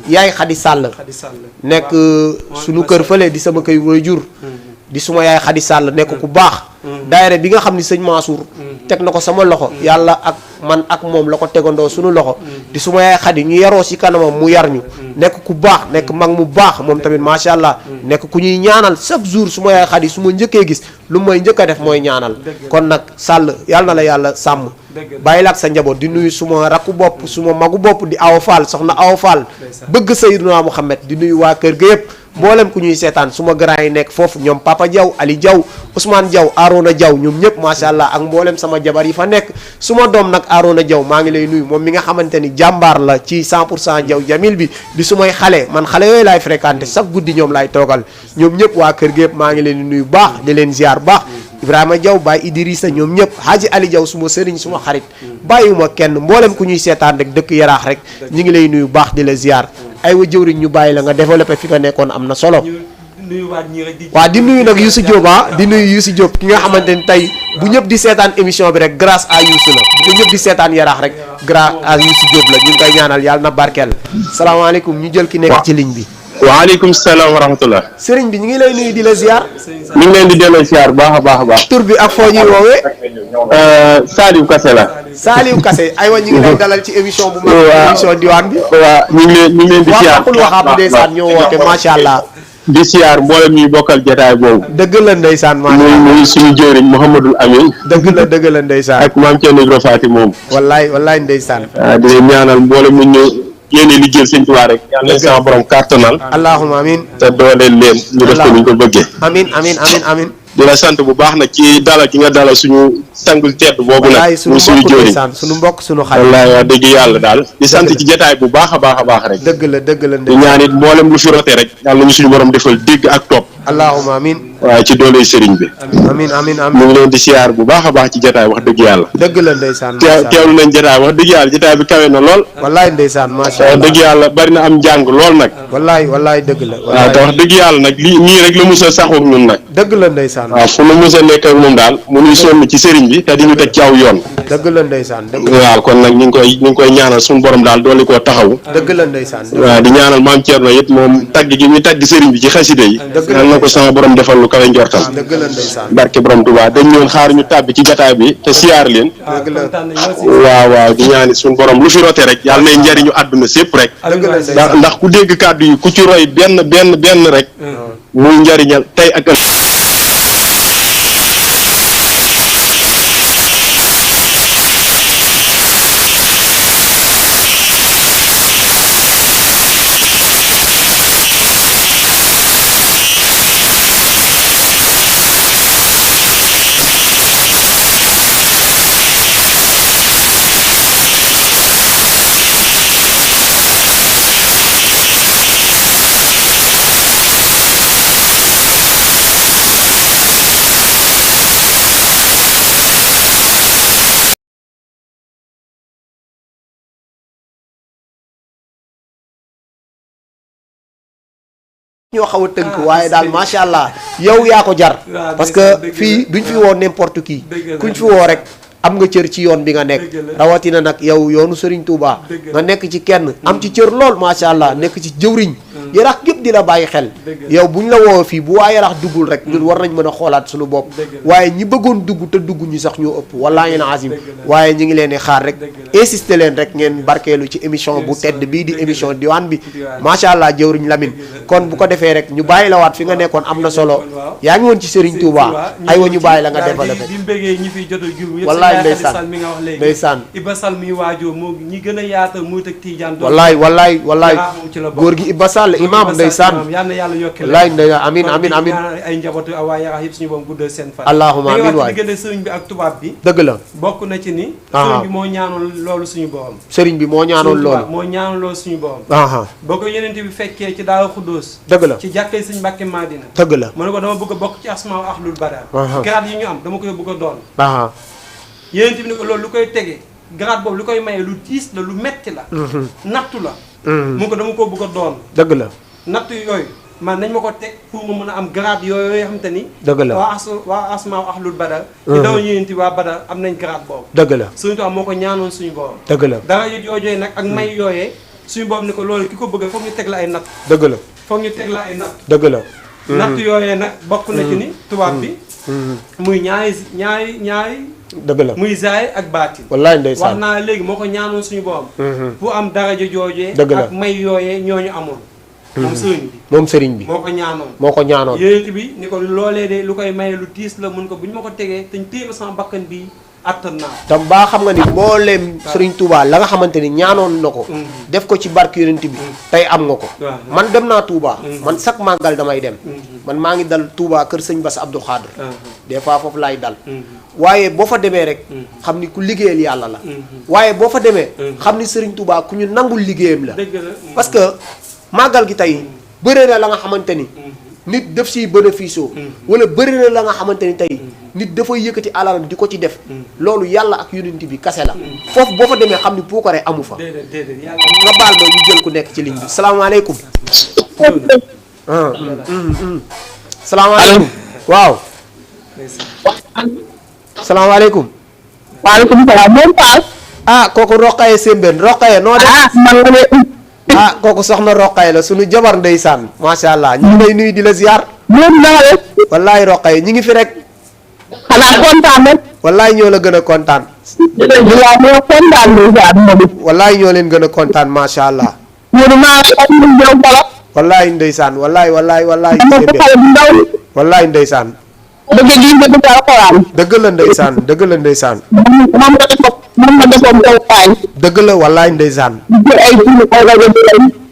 yaay Xadi Sàll nekk sunu kër fële di sama kër waajur di suma yaay Xadi Sàll nekk ku baax daayira bi nga xam ni sëñ Mansour teg na ko sama loxo yàlla ak man ak moom la ko tegandoo sunu loxo di suma yaay Xadi ñu yaroo si kanamam mu yar ñu nekk ku baax nekk mag mu baax moom tamit macha allah nekk ku ñuy ñaanal chaque jour suma yaay Xadi su ma njëkkee gis lu may njëkk a def mooy ñaanal kon nag Sall yàlla na la yàlla sàmm bàyyi la ak sa njaboot di nuyu suma rakku bopp suma magu bopp di Awa Fall soxna Awa Fall bëgg Seydina Muhammad di nuyu waa kër ga yëpp mboolem ku ñuy seetaan suma grand yi nekk foofu ñoom Papa Diaw Ali Diaw Ousmane Diaw Arona Diaw ñoom ñëpp macha allah ak mboolem sama jabar yi fa nekk suma doom nag Arona Diaw maa ngi lay nuyu moom mi nga xamante ni jàmbaar la ci 100% Diaw Jamil bi di sumay xale man xale yooyu laay fréquenté chaque guddi ñoom laay toogal ñoom ñëpp waa kër gi yëpp maa ngi leen di nuyu baax di leen ziar baax Ibrahima Diaw Baye Idrissa ñoom ñëpp Hadji Ali Diaw suma sëriñ suma xarit bàyyiwuma kenn mboolem ku ñuy seetaan rek dëkk Yaraax rek ñi ngi lay nuyu baax di la ziar ay wa jëwriñ ñu bàyyi la nga développé fi nga nekkoon am na solo waaw di nuyu nag Youssou Diop di nuyu Youssou Diop ki nga xamante ni tey bu ñëpp di seetaan émission bi rek grâce à Youssou la bu ko ñëpp di seetaan Yaraax rek grâce à Youssou Diop la ñu ngi koy ñaanal yàlla na barkeel salaamaaleykum ñu jël ki nekk ci ligne bi waaleykum salaam wa rahmatullah sëriñ bi ñu ngi lay nuyu di la ziar ñu ngi leen di delloo ziar baax a baax tur bi ak foo ñuy woowee Saliou Kassé la Saliou Kassé aywa ñu ngi lay dalal ci émission bu mag émission diwaan bi waaw ñu ngi leen di ziar waxul waxaab ndeysaan ñoo woote macha allah di ziar mboolem ñuy bokkal jotaay boobu dëgg la ndeysaan muy suñu jëriñ Mouhamadul Amin dëgg la ndeysaan ak maam Thierno Ibra Faty moom wallaay ndeysaan di leen ñaanal mboolem ñu yéene liggéeyal sëñ Tuubaa rek yàlla leen sama borom kàttanal allahumma amin te dooleel leen ñu def ko ñu ko bëggee amin di la sant bu baax nag ci dalal gi nga dalal suñu sangul tedd boobu nag muy suñu jóori suñu mbokk suñu xarit wallaay wax dëgg yàlla daal di sant ci jotaay bu baax a baax rek dëgg la di ñaan it mboolem lu fi rote rek yàlla ñu suñu borom defal dégg ak topp allahumma amin. waaye ci doole sëriñ bi. amin amin ñu amin. ngi leen di siyaar bu baax a baax ci jotaay wax dëgg yàlla. dëgg la ndeysaan. teewlu nañ jotaay wax dëgg yàlla jotaay bi kawe na lool. wallaay ndeysaan macha wax allah. dëgg yàlla bari na am njàng lool nag. wallaay wallaay dëgg la. waaw te wax dëgg yàlla nag lii nii rek la mos a saxoog ñun nag. dëgg la ndeysaan. waaw fu nu mos a nekk ak moom daal mu nuy sonn ci sëriñ bi te di ñu teg ci aw yoon. dëgg la ndeysaan dëgg la. waaw kon nag ñu ngi koy ñaanal suñu borom daal doole koo taxawu. dëgg la ndeysaan. waaw di ñaanal maam Thierno it moom tagg gi ñu tagg sëriñ bi ci xaside yi. yal na ko sama borom defal lu kawe njortam. dëgg la ndeysaan. barke borom Tuubaa dañ ñëwoon xaar ñu tàbbi ci jotaay bi te siyaar leen. dëgg la. waaw waaw di ñaani suñu borom lu fi rote rek yàlla nay njariñu àdduna sépp rek. dëgg la ndeysaan. ndax ku dégg kàddu yi ku ci roy benn rek. muy njariñal tey ak ëllëg. ñoo xaw a tënk waaye daal macha allah yow yaa ko jar parce que fii duñ fi woo n'importe qui kuñ fi woo rek am nga cër ci yoon bi nga nekk rawatina nag yow yoonu Serigne Touba nga nekk ci kenn am ci cër lool macha allah nekk ci jëwriñ yarax gépp di la bàyyi xel yow buñ la woo fii bu waa yarax duggul rek ñun war nañ mën a xoolaat suñu bopp waaye ñi bëggoon dugg te dugg ñu sax ñoo ëpp wallaahi na azim waaye ñi ngi leen di xaar rek insister leen rek ngeen barkeelu ci émission bu tedd bii di émission diwaan bi macha allah jëwriñ Lamine kon bu ko defee rek ñu bàyyi la waat fi nga nekkoon am na solo yaa ngi woon ci Serigne Touba aywa ñu bàyyi la nga développé wallaay ndeysaan mi nga wax léegi ndeysaan Iba Sall mi waajoo moo ñi gën a yaatal muy teg Tidiane wallaay góor gi Iba Sall imam ndeysaan yal na yàlla yokki wallaay ndeysaan amin amin amin ay njabootu waa Yarax yëpp suñu boom guddal seen fan allahumma amin waay diggante sëriñ bi ak tubaab bi dëgg la bokk na ci ni sëriñ bi moo ñaanoon loolu suñu borom sëriñ bi moo ñaanoon loolu moo ñaanoon loolu suñu borom aha boo ko yeneen bi fekkee ci Daaru Xuddoos dëgg la ci jàkkee sëñ Mbàkke Madina dëgg la mu ne ko dama bëgg a bokk ci asmaa ahlul badar grade yi ñu am dama koy bëgg a doon aha yeneen bi ne ko loolu lu koy tege grade boobu lu koy maye lu tiis la lu metti la nattu la mu ko dama ko bëgg a doon dëgg la nattu yooyu man nañ ma ko teg pour ma mën a am grade yooyu yoo xam te ni dëgg la waa asmaa ahlul badar ñu daw ñëwenti waa badar am nañ grade boobu dëgg la suñu tubaab moo ko ñaanoon suñu borom dëgg la dara joojooy nag ak may yooyee suñu boobu ni ko loolu ki ko bëgg foog ñu teg la ay natt dëgg la foog ñu teg la ay natt dëgg la natt yooyee nag bokk na ci ni tubaab bi muy ñaari dëgg la muy zaay ak baatin wallaay ndeysaan wax naa léegi moo ko ñaanoon suñu borom pour am daraja joojee dëgg la ak may yooyee ñooñu amoon moom sëriñ bi moo ko ñaanoon yénent bi ni ko loolee de lu koy maye lu tiis la mun ko bu ñu ma ko tegee te ñu téye sama bakkan bi attan naa tam baa xam nga ni mbooleem Serigne Touba la nga xamante ni ñaanoon na ko def ko ci barke yonent bi tey am nga ko man dem naa Touba man chaque màggal damay dem man maa ngi dal Touba kër sëñ Bass Abdou Khadre des fois foofu laay dal waaye boo fa demee rek xam ni ku liggéeyal yàlla la waaye boo fa demee xam ni Serigne Touba ku ñu nangul liggéeyam la parce que màggal gi tey bëre na la nga xamante ni nit def siy bénéfice wala bëri na la nga xamante ni tey nit dafay yëkkati alalam di ko ci def loolu yàlla ak yonent bi kase la foofu boo fa demee xam ni puukare amu fa nga baal ma ñu jël ku nekk ci ligne bi salaamaaleykum salaamaaleykum waaw salaamaaleykum waaleykum salaam moom Paas kooku Roqaye Sembène Roqaye noo def kooku soxna Roqaye la sunu jabar ndeysaan macha allah ñu ngi lay nuyu di la ziar wallaay Roqaye ñi ngi fi rek xanaa kontaan rek wallaay ñoo la gën a kontaan wallaay ñoo leen gën a kontaan macha allah wallaay ndeysaan wallaay wallaay ndeysaan dëgg la ndeysaan dëgg la ndeysaan dëgg la wallaay ndeysaan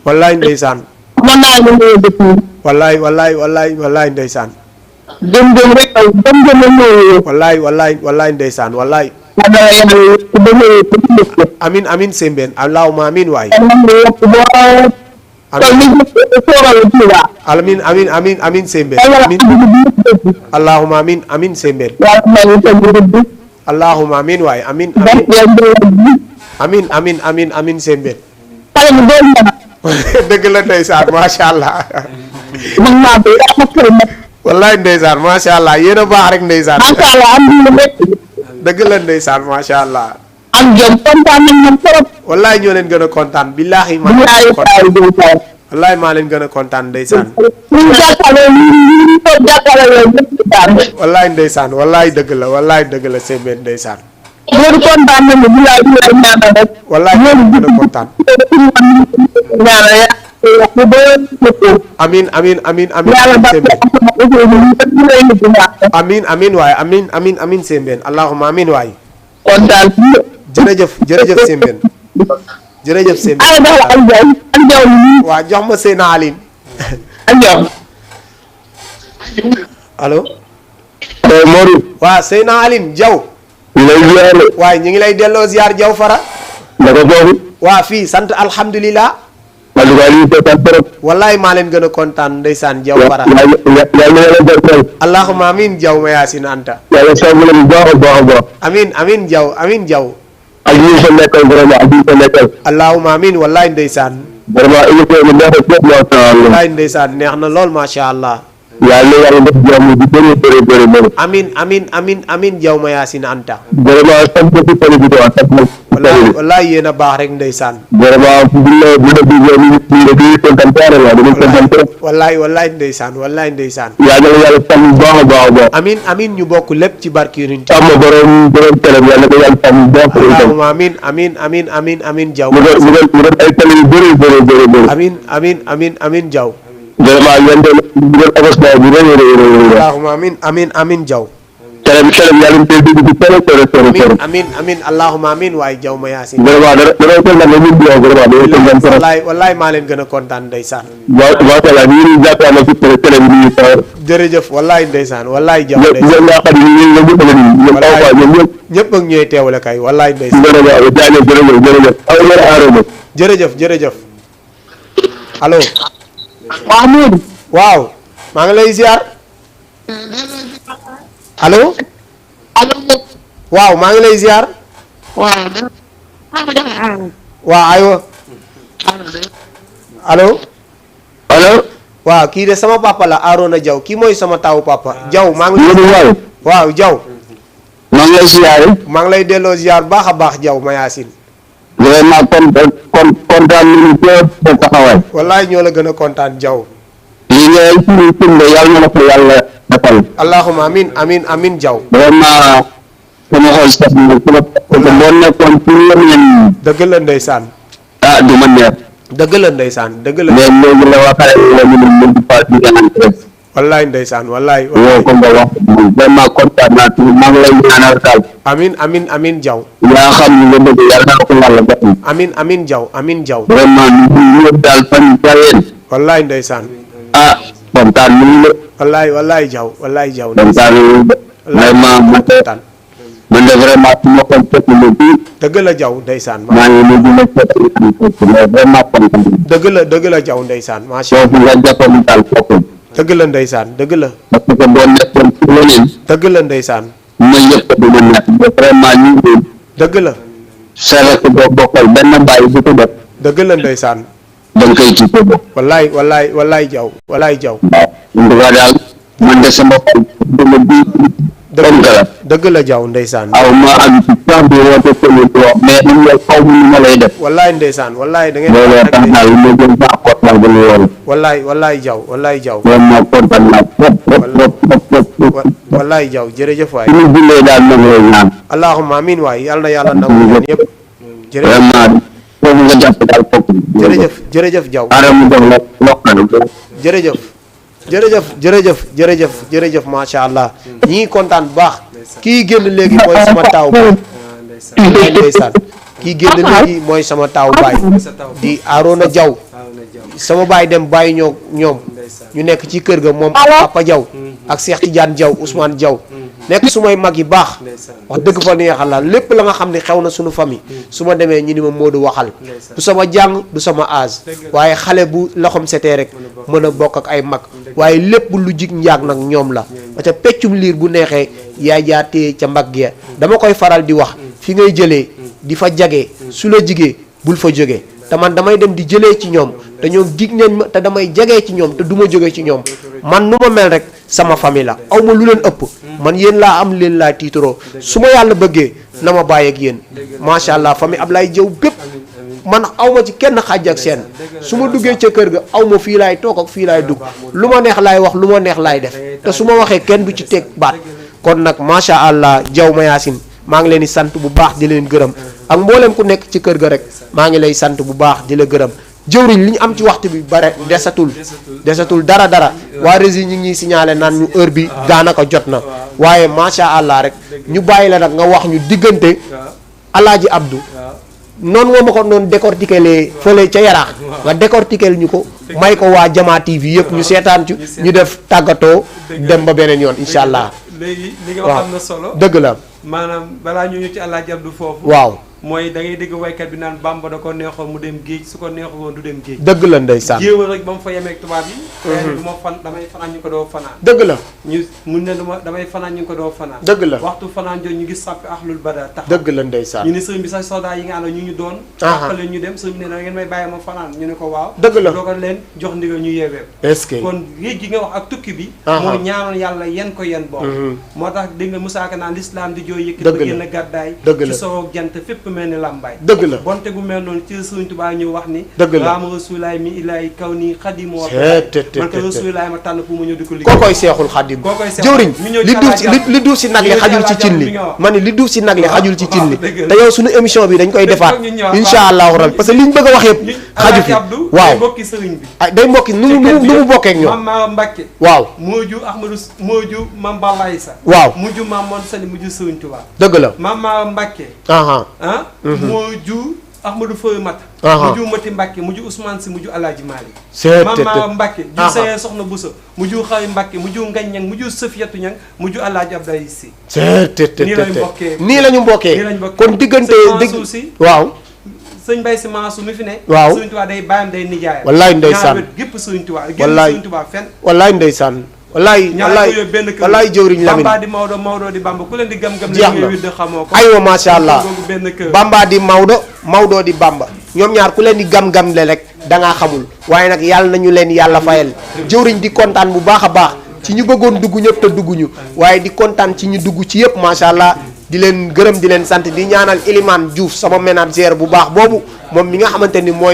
wallaay ndeysaan wallaay ndeysaan wallaay ndeysaan wallaay amin Sembène allahumma amin waay amin amin amin amin Sembène amin allahumma amin amin Sembène allahumma amin waay amin amin amin amin amin Sembène dëgg la ndeysaan macha allah wallaay ndeysaan macha allah yéen a baax rek ndeysaan dëgg la ndeysaan macha allah am jom kontaan nañ ñoom trop. wallaay ñoo leen gën a kontaan billaahi maa leen gën a kontaan wallaay maa leen gën a kontaan ndeysaan wallaay ndeysaan wallaay dëgg la wallaay dëgg la Sembène ndeysaan loolu kontaan nañu bilaay ñu lay ñaanal rek. wallaay ñoo leen gën a kontaan ñaanal ya amin amin amin amin Sembène amin amin waay amin amin amin Sembène allahumma amin waay kontaan jërëjëf jërëjëf Sembène jërëjëf Sembène waa jox ma Seyna Aline allo Modou. waa Seyna Aline Diaw ñu lay ziar. waaye ñu ngi lay delloo ziar Diaw Fara naka foofu. waa fii sant alhamdulilah wallaay maa leen gën a kontaan ndeysaan Diaw Fara allahumma amin Diaw ma yaasin anta amin amin Diaw amin Diaw ak ñi fa nekkal vraiment ak ñi fa nekkal. allahumma amin wallaay ndeysaan vraiment émission bi neex na trop wallaay ndeysaan neex na lool macha allah yàlla yàlla def jàmm bu bëri bëri bëri bëri. amin amin amin amin Diaw ma yaasin anta vraiment sant ci télé bi quoi sant na. wallaay wallaay yéen a baax rek ndeysaan vraiment bu la déggee ñu ngi kontaan la dañuy kontaan trop. wallaay wallaay ndeysaan wallaay ndeysaan yàlla yàlla sàmm bu baax a baax a baax. amin amin ñu bokk lépp ci barki Yonent sàmm borom télé bi yàlla ko yàlla sàmm bu baax. allahumma amin amin amin amin amin Diaw mu doon ay télé yu bëri bëri bëri bëri. amin amin amin amin Diaw vraiment yéen de ngeen avancement bu rëy a rëy rëy. allahumma amin amin amin Diaw télé bi yàlla ñu koy dugg ci télé télé télé. amin amin allahumma amin waaye Diaw ma yaasin vraiment dana kontaan ñu ngi vraiment wallaay wallaay maa leen gën a kontaan ndeysaan macha allah ñu ngi jàppale ci télé bi ñu jërëjëf wallaay ndeysaan wallaay Diaw ñëpp ndeysaan ñoo xam ne ñu ngi ñëpp ñëpp ak ñooy teewle kay wallaay ndeysaan jërëjëf jërëjëf allo Mahmoud waaw maa ngi lay ziar allo waaw maa ngi lay ziar waaw aywa allo allo waaw kii de sama papa la Arona Diaw kii mooy sama tawu papa Diaw maa ngi lay waaw Diaw maa ngi lay ziar maa ngi lay delloo ziar baax a baax Diaw ma yaasin vraiment kontaan nañu trop sa taxawaay wallaay ñoo la gën a kontaan Diaw li ngay suñu firnde yàlla na la ko yàlla defal allahumma amin amin amin Diaw vraiment sama xol sax na trop parce que boo nekkoon ci yeneen dëgg la ndeysaan ah du ma neex dëgg la ndeysaan dëgg la mais léegi la waxale la ñu mën di paas di nga rek wallaay ndeysaan wallaay woo ko nga wax vraiment kontaan naa ci maa ngi lay ñaanal kaal amin amin amin Diaw yaa xam ni nga bëgg yàlla na ko yàlla def amin amin Diaw amin Diaw vraiment ñu ñëpp daal fan jayeen wallaay ndeysaan ah kontaan nañu la wallaay wallaay Diaw wallaay Diaw kontaan nañu vraiment kontaan man de vraiment su ma kon fekk na fii dëgg la Diaw ndeysaan maa ngi leen di la fekk mais vraiment kontaan dëgg la Diaw ndeysaan macha foofu nga jàppoon daal foofu dëgg la ndeysaan dëgg la parce que boo nekkoon ci leneen dëgg la ndeysaan ma yëpp du ma nekk vraiment ñu ngi dëgg la sa rek boo bokkal benn bàyyi bu ko def dëgg la ndeysaan da nga koy ci ko bokk wallaay wallaay wallaay Diaw wallaay Diaw waaw en tout cas daal man de sama xol dama di comme que la dëgg la Diaw ndeysaan aw ma am ci sax di woote commune bi wax mais am nga xaw ma nu ma lay def wallaay ndeysaan wallaay da ngeen loolu tax daal ma gën sa apportement ba ñu woon wallaay wallaay Diaw wallaay Diaw vraiment kontaan naa trop trop wallaay Diaw jërëjëf waay suñu jullee daal ma ngay ñaan allahumma amin waay yal na yàlla nangu ñaan yëpp jërëjëf vraiment foofu nga jàpp daal foofu jërëjëf jërëjëf Diaw ara mu dox la lokkanu jërëjëf jërëjëf jërëjëf jërëjëf jërëjëf macha allah ñi ngi kontaan bu baax kii génn léegi mooy sama taaw baay ndeysaan kii génn léegi mooy sama taaw baay di Arona Diaw sama baay dem bàyyi ñoom ñu nekk ci kër ga moom Papa Diaw ak Cheikh Tidiane Diaw Ousmane Diaw nekk sumay mag yi baax wax dëgg fa neexal la lépp la nga xam ne xew na suñu famille su ma demee ñu ni ma Modou waxal du sama jàng du sama âge waaye xale bu loxom setee rek mën a bokk ak ay mag waaye lépp lu jig njaag nag ñoom la parce que peccum liir bu neexee yaay jaatee ca mbagg ya dama koy faral di wax fi ngay jëlee di fa jagee su la jigee bul fa jógee te man damay dem di jëlee ci ñoom te ñoom dig nañ ma te damay jagee ci ñoom te du ma jógee ci ñoom man nu ma mel rek sama famille la aw ma lu leen ëpp man yéen laa am leen laa tiitaroo su ma yàlla bëggee na ma bàyyi ak yéen macha allah famille Ablaye Diaw bépp man aw ma ci kenn xàjj ak seen su ma duggee ca kër ga aw ma fii laay toog ak fii laay dugg lu ma neex laay wax lu ma neex laay def te su ma waxee kenn du ci teg baat kon nag macha allah Diaw Mayacine maa ngi leen di sant bu baax di leen gërëm ak mboolem ku nekk ci kër ga rek maa ngi lay sant bu baax di la gërëm jëwriñ li ñu am ci waxtu bi bare desatul dara waa rési ñi ngi signalé naan ñu heure bi daanaka jot na waaye macha allah rek ñu bàyyi la nag nga wax ñu diggante Alaaji Abdou noonu nga ma ko noonu décortiquer lee fële ca yaraax nga décortiquer ñu ko may ko waa Jama TV yëpp ñu seetaan ci ñu def tàggatoo dem ba beneen yoon incha allah. léegi li nga wax am na solo dëgg la maanaam balaa ñu ñëw ci Alaaji Abdou foofu waaw mooy da ngay dégg waykat bi naan Bamba da ko neexoon mu dem géej su ko neexoon woon du dem géej dëgg la ndeysaan jéewal rek ba mu fa yemeeg tubaab yi du ma damay fanaan ñu ko doo fanaan dëgg la ñu mun ne damay fanaan ñu ko doo fanaan dëgg la waxtu fanaan jooju ñu gis sàppi ahlul bada tax dëgg la ndeysaan ñu ni sëriñ bi sax soldat yi nga ànd ñu doon jàppale ñu dem sëriñ bi ne da ngeen may bàyyi ma fanaan ñu ne ko waaw dëgg la doo ko leen jox ndigal ñu yeewee est-ce que kon géej gi nga wax ak tukki bi moo ñaanoon yàlla yen ko yen boobu moo tax dégg nga Moussa Ka naan l'islam di jooy yëkk ba génn gàddaay ci sowoog jant fépp mel ni làmbaay dëgg la bonte gu mel noonu ci Sëriñ Tuubaa ñu wax ni dëgg la raama rasulaay mi ilaay kaw nii xadim wa man ko rasulaay ma tànn pour mu ñëw di ko liggéey kookoy seexul xadim jëwriñ li duuf si nag li xajul ci cin li ma ni li duuf si nag li xajul ci cin li te yow suñu émission bi dañ koy defaat insha allahu rabbi parce que liñ bëgg a wax yëpp xaju fi waaw mbokki sëriñ bi ay day mbokki nu mu bokkee ak ñoom Mam Mbàkke waaw mooju Ahmadou mooju Mam Balaye sa waaw mujju Mam Mon Sali mujju Sëriñ Tuubaa dëgg la Mam Mbàkke mujju Ahmadou Foy Mat mujju Mati Mbàkke mujju Ousmane Si mujju Alaaji Maalik Mam Mbàkke ju saye soxna Buso mujju Xawi Mbàkke mujju Ngañ Ñang mujju Sëfiyatu Ñang mujju Alaaji Abdoulaye Si nii lañu mbokkee kon diggante si waaw sëñ Bay Si Mansour mi fi ne waaw Sëriñ Tuubaa day bàyyam day nijaayam wallaay ndeysaan gépp Sëriñ Tuubaa génn Sëriñ Tuubaa fenn wallaay ndeysaan wallaay jëwriñ Lamine Bamba di Maodo Maodo di Bamba ku leen di gam-gam jeex na widd xamoo ko aywa macha allah benn kër Bamba di Maodo Maodo di Bamba ñoom ñaar ku leen di gam-gam le rek dangaa xamul waaye nag yàlla nañu leen yàlla fayal jëwriñ di kontaan bu baax a baax ci ñu bëggoon dugg ñëpp te dugguñu waaye di kontaan ci ñu dugg ci yëpp macha allah di leen gërëm di leen sant di ñaanal Elimane Diouf sama ménager bu baax boobu moom mi nga xamante ni moo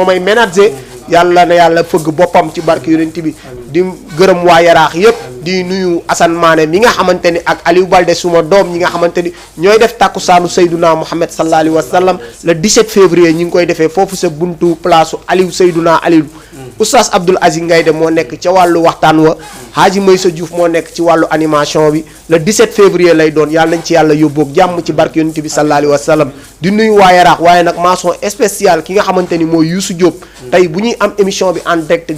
may ménager yàlla na yàlla fëgg boppam ci barke yonent bi di gërëm waa yaraax yëpp di nuyu Assane Mané mi nga xamante ni ak Aliou Balde suma doom ñi nga xamante ni ñooy def tàkkusaanu Seydouna Mouhamed sallallahu alayhi wa sallam le 17 février ñi ngi koy defee foofu sa buntu place Aliou Seydouna Aliou Oustaz Abdoul Aziz Ngaïde moo nekk ca wàllu waxtaan wa Hadji Maysa Diouf moo nekk ci wàllu animation bi le 17 février lay doon yàlla nañ ci yàlla yóbboog jàmm ci barke yonent bi sallallahu alayhi wa sallam di nuyu waa yaraax waaye nag mention spéciale ki nga xamante ni mooy Youssou Diop tey bu ñuy am émission bi en direct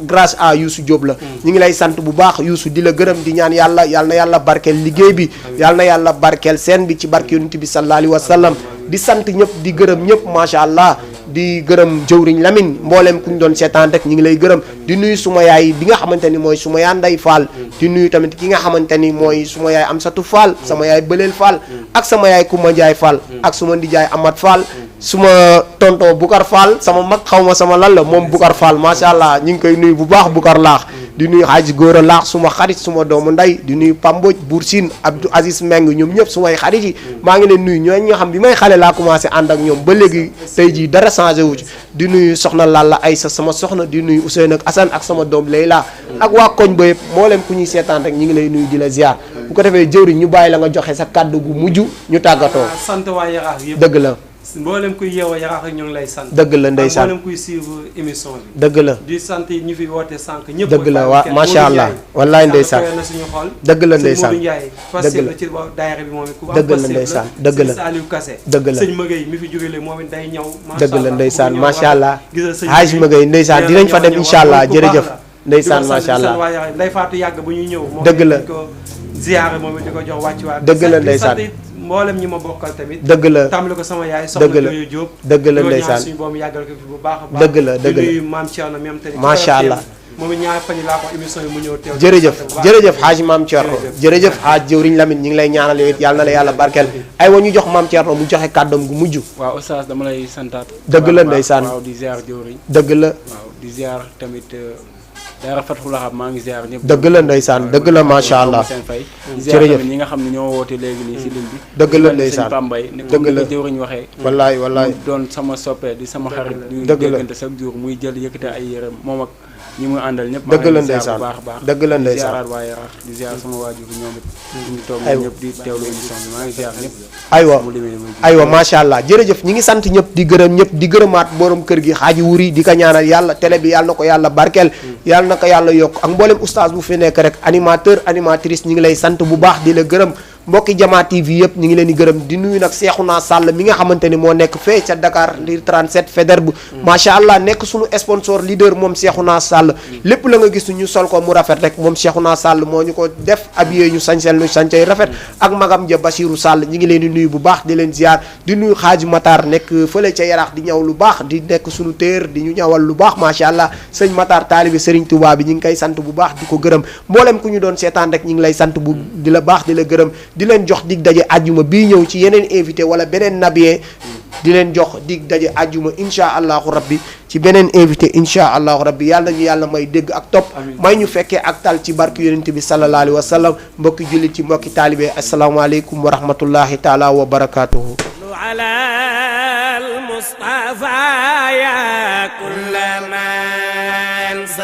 grâce à Youssou Diop la ñu ngi lay sant bu baax Youssou di la gërëm di ñaan yàlla na yàlla barkeel liggéey bi yàlla na yàlla barkeel scène bi ci barke yonent bi sallallahu alayhi wa sallam di sant ñëpp di gërëm ñëpp macha allah di gërëm jëwriñ Lamine mboolem ku ñu doon seetaan rek ñu ngi lay gërëm di nuyu suma yaay bi nga xamante ni mooy suma yaa Nday Fall di nuyu tamit ki nga xamante ni mooy suma yaay Amsatu Fall sama yaay Bëleel Fall ak sama yaay Kumba Njaay Fall ak suma ndijaay Amat Fall suma tonton Bukar Fall sama mag xaw ma sama lan la moom Bukar Fall macha allah ñu ngi koy nuyu bu baax Bukar laax di nuyu Hadji Góora laax suma xarit suma doomu nday di nuyu Pamboj Bour Sine Abdou Aziz Meng ñoom ñëpp sumay xarit yi maa ngi leen nuyu ñooñu nga xam bi may xale laa commencé ànd ak ñoom ba léegi tey jii dara changé wu ci di nuyu soxna Lalla Aysa sama soxna di nuyu Ousseynou ak Assane ak sama doom Leyla ak waa koñ ba yëpp mboolem ku ñuy seetaan rek ñu ngi lay nuyu di la ziar bu ko defee jëwriñ ñu bàyyi la nga joxe sa kàddu gu mujj ñu tàggatoo. sant waa Yaraax yëpp dëgg la. mboolem kuy yeewoo Yaraax ak ñu ngi lay sant. dëgg la ndeysaan mboolem kuy suivre émission bi. dëgg la di sant ñu fi woote sànq ñëpp. dëgg la waa macha allah wallaay ndeysaan na suñu xol. dëgg la ndeysaan sëñ Modou Ndiaye. dëgg la ci daayira bi moom it ku dëgg la ndeysaan dëgg la sëñ Saliou Kassé. dëgg la sëñ Magay mi fi jóge léegi moom it day ñëw. dëgg la ndeysaan macha allah gis nga sëñ Hadji Magay ndeysaan dinañ fa dem incha allah jërëjëf ndeysaan macha allah waaye nday faatu yàgg bu ñuy ñëw moom dëgg la di ko ziyaare moom it di ko jox wàcc waa dëgg la ndeysaan mboolem ñi ma bokkal tamit dëgg la tàmbali ko sama yaay soxna Joyo Diop dëgg la ndeysaan suñu boom yàggal ko fi bu baax a baax dëgg la dëgg la nuyu maam Thierno même tamit macha allah moom it ñaar fan yi laa ko émission yi mu ñëw teew jërëjëf xaaji maam Thierno jërëjëf xaaj jëwriñ Lamine ñi ngi lay ñaanal yow it yàlla na la yàlla barkeel ay wa ñu jox maam Thierno mu joxe kàddoom gu mujj waaw oustaz dama lay santaat dëgg la ndeysaan waaw di ziar jëwriñ dëgg la waaw di ziar tamit daara Fatou Lahab maa ngi ziar ñëpp dëgg la ndeysaan dëgg la macha allah seen fay ziar tamit ñi nga xam ne ñoo woote léegi nii si ligne bi dëgg la ndeysaan sëñ Pambay ne dëgg la jëwriñ waxee wallaay wallaay doon sama soppe di sama xarit di dëgg la déggante chaque jour muy jël yëkkate ay yërëm moom ak ñi muy àndal ñëpp dëgg la ndeysaan baax a baax dëgg la ndeysaan di ziaraat waa Yaraax di ziar sama waajur ñoom it ñu toog ñëpp di teewlu émission bi maa ngi ziar ñëpp aywa macha allah jërëjëf ñi ngi sant ñëpp di gërëm ñëpp di gërëmaat borom kër gi xaaji wuri di ko ñaanal yàlla télé bi yàlla na ko yàlla barkeel yàlla na ko yàlla yokk ak mboolem oustaz bu fi nekk rek animateur animatrice ñi ngi lay sant bu baax di la gërëm mbokki Jama TV yëpp ñu ngi leen di gërëm di nuyu nag Cheikhouna Sall mi nga xamante ni moo nekk fee ca Dakar di 37 Faidherbe macha allah nekk suñu sponsor leader moom Cheikhouna Sall lépp la nga gis ñu sol ko mu rafet rek moom Cheikhouna Sall moo ñu ko def habillé ñu sañsel ñu sañcay rafet ak magam ja Bachirou Sall ñi ngi leen di nuyu bu baax di leen ziar di nuyu Xaaji Matar nekk fële ca Yaraax di ñaw lu baax di nekk suñu téer di ñu ñawal lu baax macha allah sëñ Matar taalibi Serigne Touba bi ñi ngi koy sant bu baax di ko gërëm mboolem ku ñu doon seetaan rek ñi ngi lay sant bu di la baax di la gërëm di leen jox dig daje àjjuma bii ñëw ci yeneen invité wala beneen nabiyee di leen jox dig daje àjjuma insha allahu rabbi ci beneen invité insha allahu rabbi yàlla ñu yàlla may dégg ak topp may ñu fekkee ak tal ci barke yonent bi sallallahu alayhi wa sallam mbokki jullit ci mbokki taalibe asalaamaaleykum wa rahmatullahi taala wa barakatuhu ala al mustafa ya kulla man